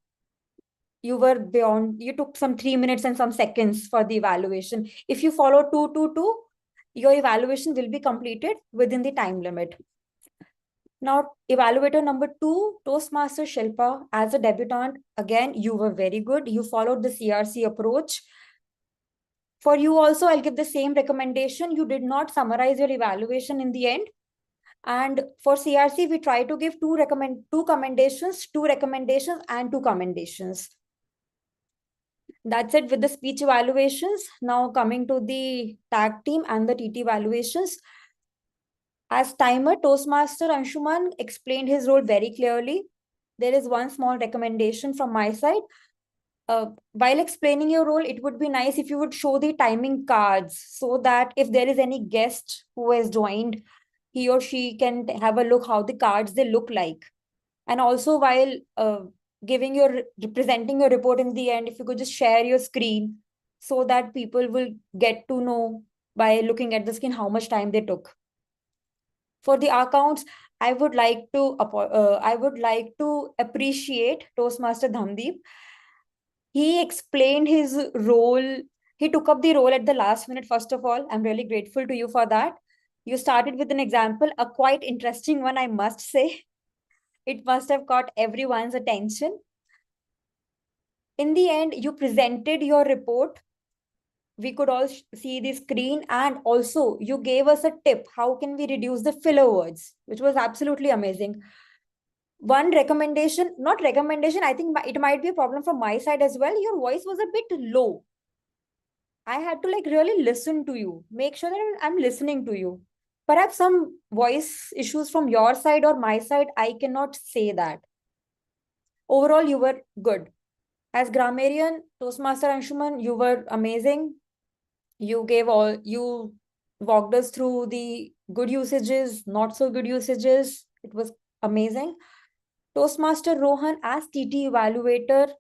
were beyond, you took some 3 minutes and some seconds for the evaluation. If you follow 2, 2, 2, your evaluation will be completed within the time limit. Now, evaluator number 2, Toastmaster Shilpa, as a debutant, again, you were very good. You followed the CRC approach. For you also, I'll give the same recommendation. You did not summarize your evaluation in the end. And for CRC, we try to give 2 commendations, 2 recommendations, and 2 commendations. That's it with the speech evaluations. Now coming to the tag team and the TT evaluations. As timer, Toastmaster Anshuman explained his role very clearly. There is one small recommendation from my side. While explaining your role, it would be nice if you would show the timing cards, so that if there is any guest who has joined, he or she can have a look how the cards they look like. And also, while presenting your report in the end, if you could just share your screen, so that people will get to know by looking at the screen how much time they took. For the accounts, I would like to appreciate Toastmaster Dhamdeep. He explained his role. He took up the role at the last minute. First of all, I'm really grateful to you for that. You started with an example, a quite interesting one, I must say. It must have caught everyone's attention. In the end, you presented your report. We could all see the screen, and also you gave us a tip. How can we reduce the filler words, which was absolutely amazing. One recommendation, not recommendation, I think it might be a problem from my side as well. Your voice was a bit low. I had to really listen to you, make sure that I'm listening to you. Perhaps some voice issues from your side or my side, I cannot say that. Overall, you were good. As grammarian, Toastmaster Anshuman, you were amazing. You walked us through the good usages, not so good usages. It was amazing. Toastmaster Rohan, as TT evaluator,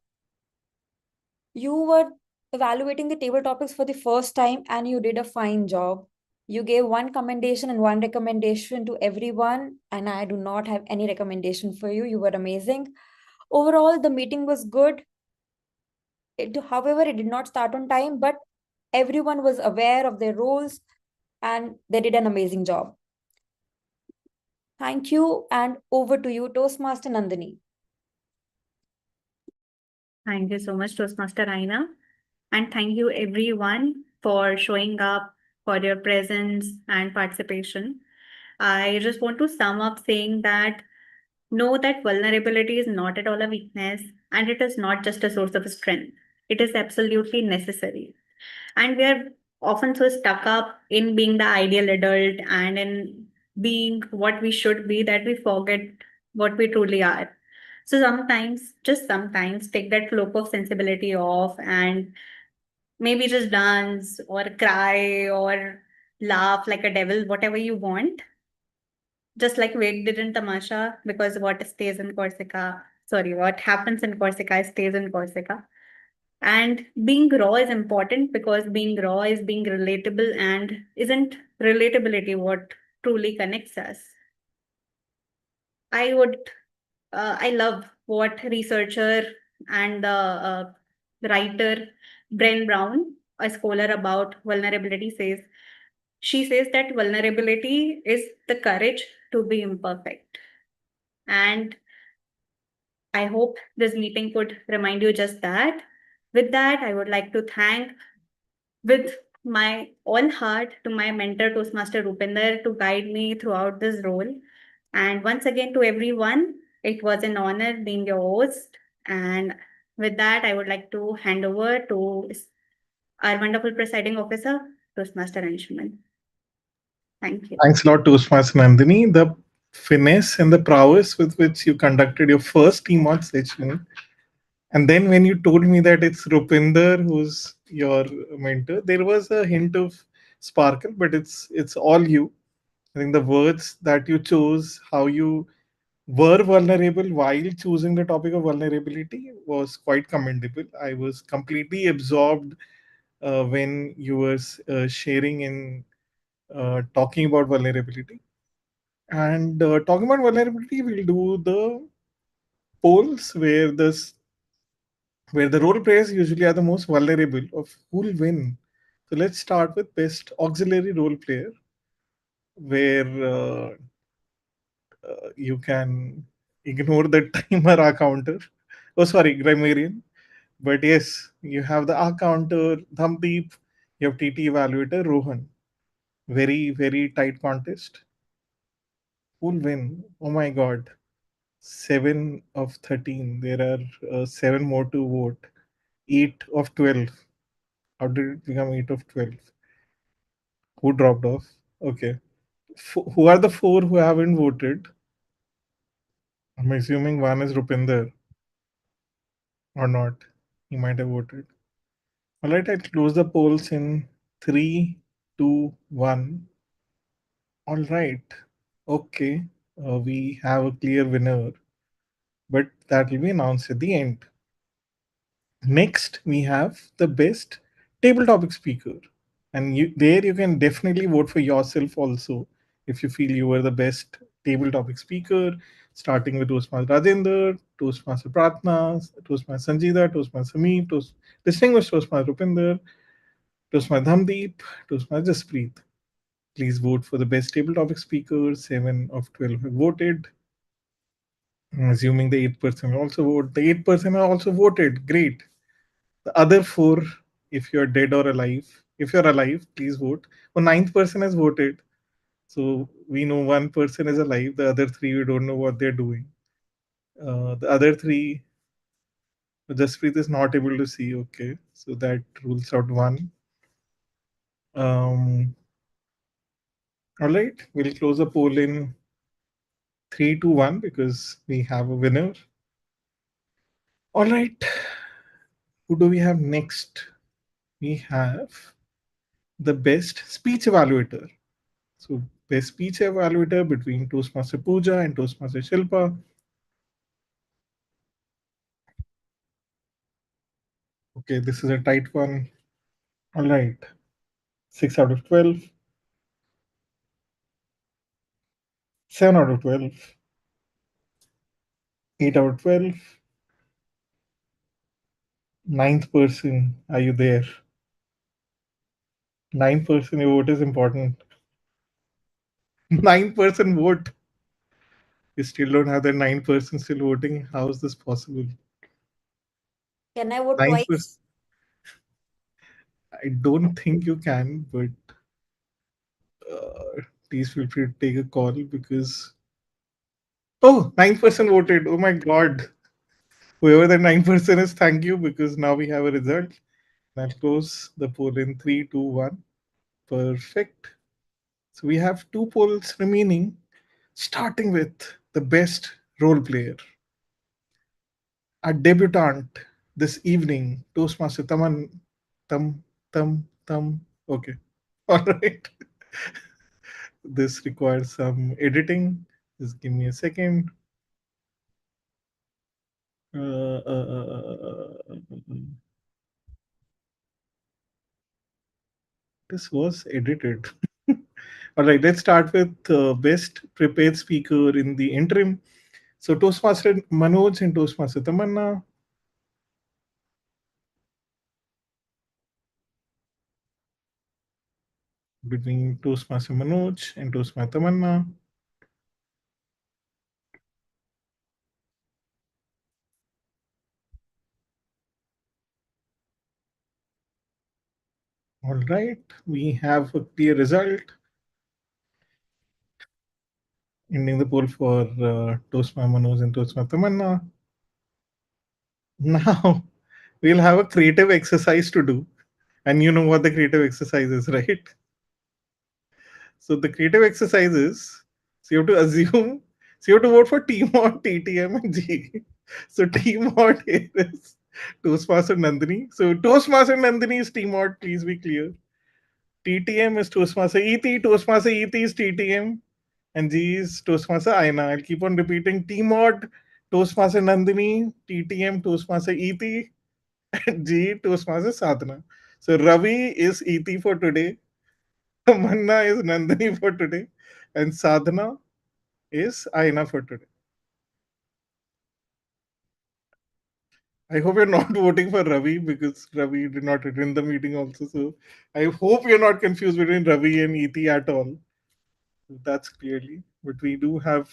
you were evaluating the table topics for the first time and you did a fine job. You gave 1 commendation and 1 recommendation to everyone, and I do not have any recommendation for you. You were amazing. Overall, the meeting was good. However, it did not start on time, but everyone was aware of their roles and they did an amazing job. Thank you, and over to you, Toastmaster Nandini. Thank you so much, Toastmaster Aina. And thank you everyone for showing up, for your presence and participation. I just want to sum up saying that know that vulnerability is not at all a weakness and it is not just a source of strength. It is absolutely necessary. And we are often so stuck up in being the ideal adult and in being what we should be that we forget what we truly are. So sometimes, just sometimes, take that cloak of sensibility off and maybe just dance or cry or laugh like a devil, whatever you want. Just like Wade did in Tamasha, because what stays in Corsica, sorry, what happens in Corsica stays in Corsica. And being raw is important because being raw is being relatable, and isn't relatability what truly connects us? I would, I love what researcher and the writer Bren Brown, a scholar about vulnerability, says. She says that vulnerability is the courage to be imperfect. And I hope this meeting could remind you just that. With that, I would like to thank with my all heart to my mentor, Toastmaster Rupinder, to guide me throughout this role. And once again, to everyone, it was an honor being your host. And with that, I would like to hand over to our wonderful presiding officer, Toastmaster Anshuman. Thank you. Thanks a lot, Toastmaster Nandini. The finesse and the prowess with which you conducted your first team on session. And then when you told me that it's Rupinder who's your mentor, there was a hint of sparkle, but it's all you. I think the words that you chose, how you were vulnerable while choosing the topic of vulnerability was quite commendable. I was completely absorbed when you were sharing and talking about vulnerability. And talking about vulnerability, we'll do the polls where the role players usually are the most vulnerable of who'll win. So let's start with best auxiliary role player, where you can ignore the timer R counter. Oh, sorry, grammarian. But yes, you have the R counter, Dhamdeep, you have TT evaluator, Rohan. Very, very tight contest. Who'll win? Oh my god. 7 of 13. There are 7 more to vote. 8 of 12. How did it become 8 of 12? Who dropped off? Okay. Who are the 4 who haven't voted? I'm assuming one is Rupinder or not. He might have voted. All right, I'll close the polls in 3, 2, 1. All right. Okay. We have a clear winner, but that will be announced at the end. Next, we have the best table topic speaker. And there you can definitely vote for yourself also if you feel you were the best table topic speaker, starting with Toastmaster Rajendra, Toastmaster Pratna, Toastmaster Sanjida, Toastmaster Sameep, Distinguished Toastmaster Rupinder, Toastmaster Dhamdeep, Toastmaster Jaspreet. Please vote for the best table topic speaker. 7 of 12 have voted. I'm assuming the 8% also vote. The 8% have also voted. Great. The other 4, if you're dead or alive, if you're alive, please vote. Oh, 9th person has voted. So we know 1 person is alive. The other 3, we don't know what they're doing. The other 3, Jaspreet is not able to see. Okay. So that rules out 1. All right. We'll close the poll in 3, 2, 1 because we have a winner. All right. Who do we have next? We have the best speech evaluator. So best speech evaluator between Toastmaster Pooja and Toastmaster Shilpa. Okay, this is a tight one. All right. 6 out of 12. 7 out of 12. 8 out of 12. 9th person, are you there? 9th person, your vote is important. 9th person vote. You still don't have that 9th person still voting. How is this possible? Can I vote 9th person. twice? I don't think you can, but please feel free to take a call because 9% voted. Oh my god. Whoever that 9% is, thank you, because now we have a result. I'll close the poll in 3, 2, 1. Perfect. So we have 2 polls remaining, starting with the best role player. Our debutante this evening, Toastmaster Tam. Okay. All right. This requires some editing. Just give me a second. This was edited. All right, let's start with best prepared speaker in the interim. So Toastmaster Manoj and Toastmaster Tamanna. Between Toastmaster Manoj and Toastmaster Tamanna. All right, we have a clear result. Ending the poll for Toastmaster Manoj and Toastmaster Tamanna. Now we'll have a creative exercise to do. And you know what the creative exercise is, right? So the creative exercise is, so you have to assume, so you have to vote for T mod, TTM, and G. So T mod here is Toastmaster Nandini. So Toastmaster Nandini is T mod, please be clear. TTM is Toastmaster ET, Toastmaster ET is TTM, and G is Toastmaster Aina. I'll keep on repeating T mod, Toastmaster Nandini, TTM, Toastmaster ET, and G, Toastmaster Sadhana. So Ravi is ET for today. Manna is Nandini for today, and Sadhana is Aina for today. I hope you're not voting for Ravi because Ravi did not attend the meeting also. So I hope you're not confused between Ravi and ET at all. That's clearly. But we do have,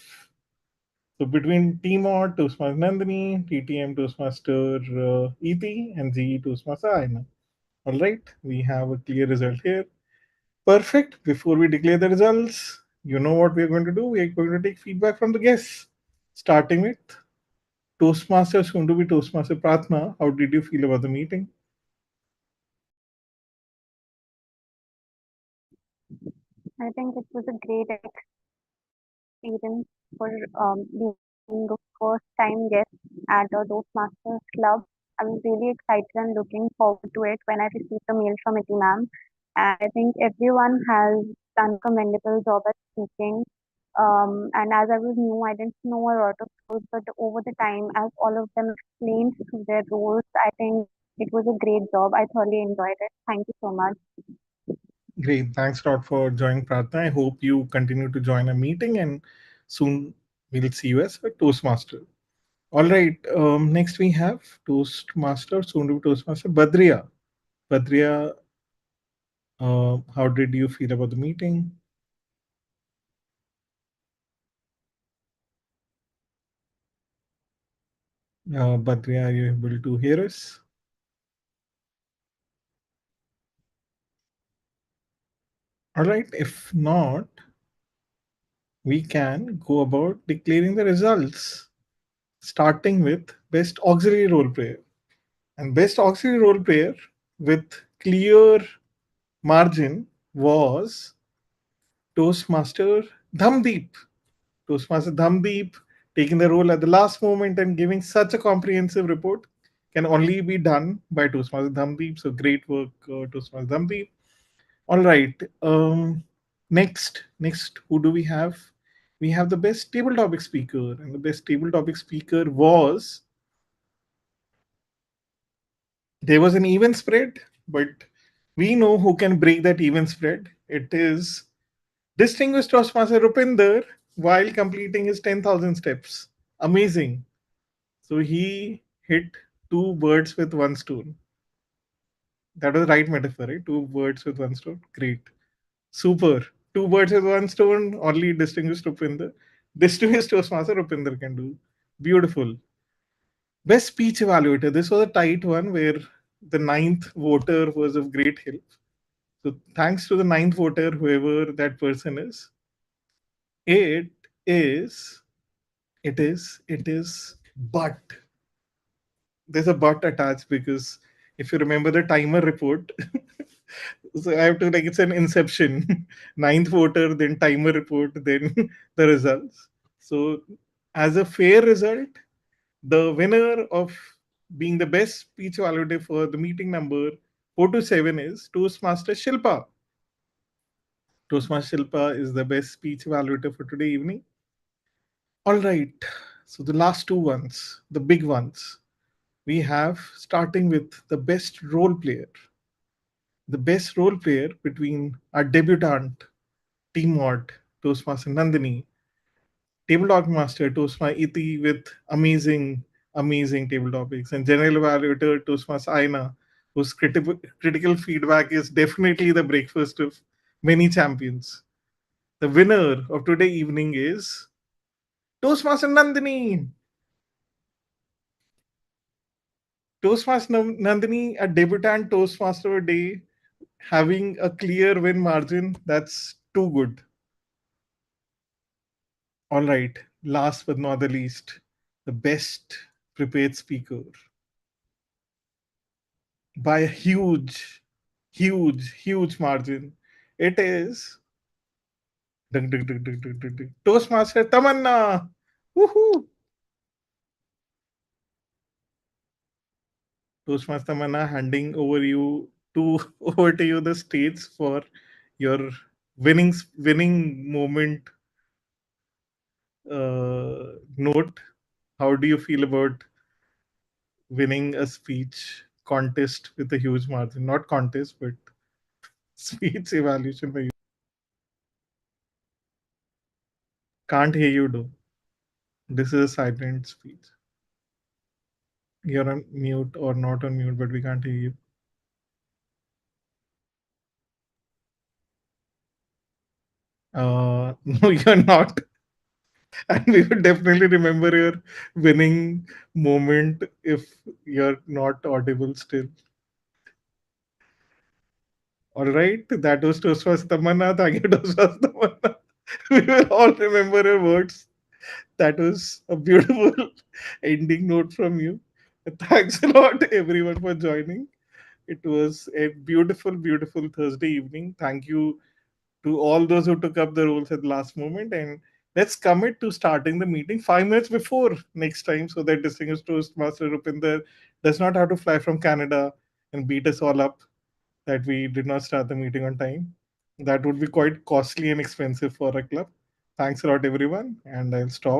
so between TMOD, Toastmaster Nandini, TTM, Toastmaster ET, and GE, Toastmaster Aina. All right, we have a clear result here. Perfect. Before we declare the results, you know what we're going to do? We're going to take feedback from the guests, starting with Toastmaster, soon to be Toastmaster Pratna. How did you feel about the meeting? I think it was a great experience for being a first time guest at a Toastmasters club. I was really excited and looking forward to it when I received the mail from Iti ma'am. And I think everyone has done a commendable job at speaking. And as I was new, I didn't know a lot of rules, but over the time, as all of them explained through their roles, I think it was a great job. I thoroughly enjoyed it. Thank you so much. Great. Thanks a lot for joining, Pratna. I hope you continue to join a meeting and soon we'll see you as a Toastmaster. All right. Next we have Toastmaster, soon to be Toastmaster, Badriya. Badriya, how did you feel about the meeting? Badriya, are you able to hear us? All right. If not, we can go about declaring the results, starting with Best Auxiliary Role Player. And Best Auxiliary Role Player with clear margin was Toastmaster Dhamdeep. Toastmaster Dhamdeep taking the role at the last moment and giving such a comprehensive report can only be done by Toastmaster Dhamdeep. So great work, Toastmaster Dhamdeep. All right. Next, who do we have? We have the best table topic speaker, and the best table topic speaker was, there was an even spread, but we know who can break that even spread. It is distinguished Toastmaster Rupinder while completing his 10,000 steps. Amazing. So he hit two birds with one stone. That was the right metaphor, right? Two birds with one stone. Great. Super. Two birds with one stone, only distinguished Rupinder. Distinguished Toastmaster Rupinder can do. Beautiful. Best speech evaluator. This was a tight one where the ninth voter was of great help. So thanks to the ninth voter, whoever that person is, it is, but there's a but attached because if you remember the timer report, so I have to like it's an inception, ninth voter, then timer report, then the results. So as a fair result, the winner of being the best speech evaluator for the meeting number 427 is Toastmaster Shilpa. Toastmaster Shilpa is the best speech evaluator for today evening. All right. So the last two ones, the big ones, we have starting with the best role player. The best role player between our debutante, Team Mod, Toastmaster Nandini, tabletop master, Toastmaster Iti with amazing table topics, and general evaluator, Toastmaster Aina, whose critical feedback is definitely the breakfast of many champions. The winner of today evening is Toastmaster Nandini. Toastmaster Nandini, a debutant Toastmaster a day, having a clear win margin. That's too good. All right, last but not the least, the best prepared speaker by a huge margin. It is Toastmaster Tamanna. Woohoo! Toastmaster Tamanna, handing over to you the stage for your winning moment note. How do you feel about winning a speech contest with a huge margin? Not contest, but speech evaluation for you. Can't hear you, though. This is a silent speech. You're on mute or not on mute, but we can't hear you. No, you're not. And we would definitely remember your winning moment if you're not audible still. All right, that was Toastmas Tamanna. Thank you, Toastmas Tamanna. We will all remember your words. That was a beautiful ending note from you. Thanks a lot, everyone, for joining. It was a beautiful Thursday evening. Thank you to all those who took up the roles at the last moment. And let's commit to starting the meeting 5 minutes before next time so that distinguished Toastmaster Rupinder does not have to fly from Canada and beat us all up that we did not start the meeting on time. That would be quite costly and expensive for a club. Thanks a lot, everyone. And I'll stop